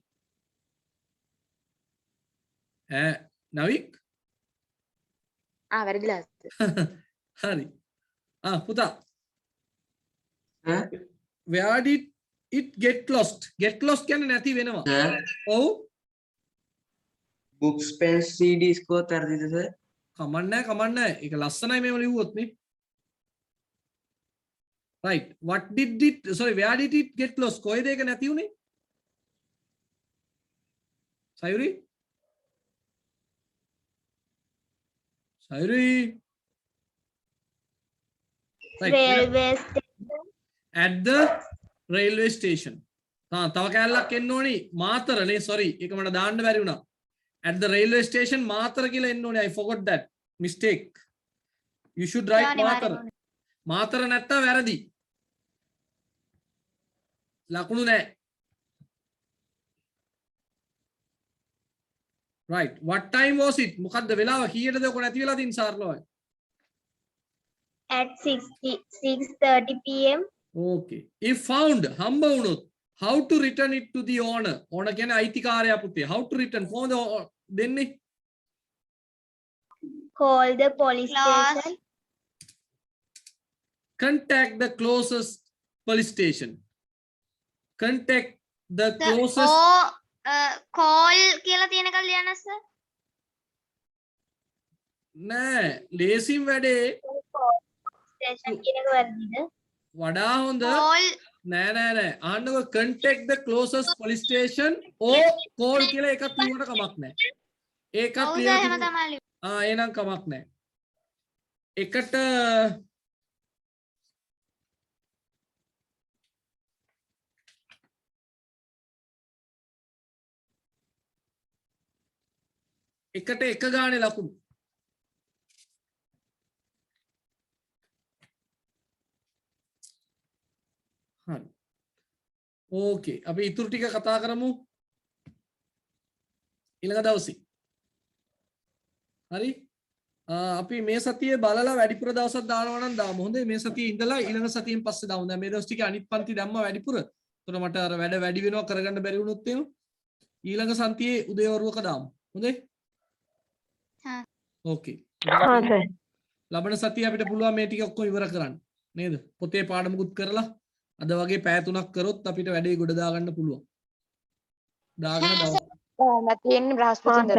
නවික්? වැරදිලා. හරි. පුතා. Where did it get lost? Get lost කියන්නේ නැති වෙනවා. ඔව්. books pens CDs කොහොත හරිද සර්? කමන්නේ. ඒක ලස්සනයි මේව ලිව්වොත් නේ. right. Where did it get lost? කොහෙද ඒක නැති උනේ? Sayuri? right. Railway station. at the railway station. තව කැලලක් එන්න ඕනි. මාතරනේ sorry. ඒක මට දාන්න බැරි වුණා. at the railway station Matara කියලා එන්න ඕනේ. I forgot that. Mistake. You should write Matara. Matara නැත්තම් වැරදි. ලකුණු නැහැ. right. what time was it? මොකද්ද වෙලාව කීයටද ඔක නැති වෙලා තින් සාර්ලෝයි? at 6:30 p.m. okay. if found හම්බ වුණොත් how to return it to the owner? owner කියන්නේ අයිතිකාරයා පුතේ. how to return කොහොමද දෙන්නේ? call the police station. contact the closest police station. contact the closest call කියලා තියෙන එකක් ලියන්න සර්. නෑ ලේසිම වැඩේ. station කියන එක වැරදිද? වඩා හොඳ call නෑ අහන්නකො contact the closest police station or call කියලා එකක් ලියුවට කමක් නෑ. ඒකත් එහෙම ලියන්න තමයි. එහෙනම් කමක් නෑ. එකට එක ගානේ ලකුණු. හරි. ඕකේ. අපි ඉතුරු ටික කතා කරමු ඊළඟ දවසේ. හරි? අපි මේ සතියේ බලලා වැඩිපුර දවසක් දානවා නම් දාමු. හොඳයි මේ සතියේ ඉඳලා ඊළඟ සතියෙන් පස්සේ දාමු. දැන් මේ දවස් ටිකේ අනිත් පන්ති දැම්මා වැඩිපුර. එතකොට මට අර වැඩ වැඩි වෙනවා කරගන්න බැරි වුණොත් එහෙම ඊළඟ සතියේ උදේවරුවක දාමු. හොඳයි? හා. ඕකේ. हाँ सर ලබන සතිය අපිට පුළුවන් මේ ටික ඔක්කොම ඉවර කරන්න. නේද? පොතේ පාඩමකුත් කරලා අද වගේ පැය 3ක් කරොත් අපිට වැඩේ ගොඩ දාගන්න පුළුවන්. දාගෙන දවස් නැති එන්නේ බ්‍රහස්පතින්ද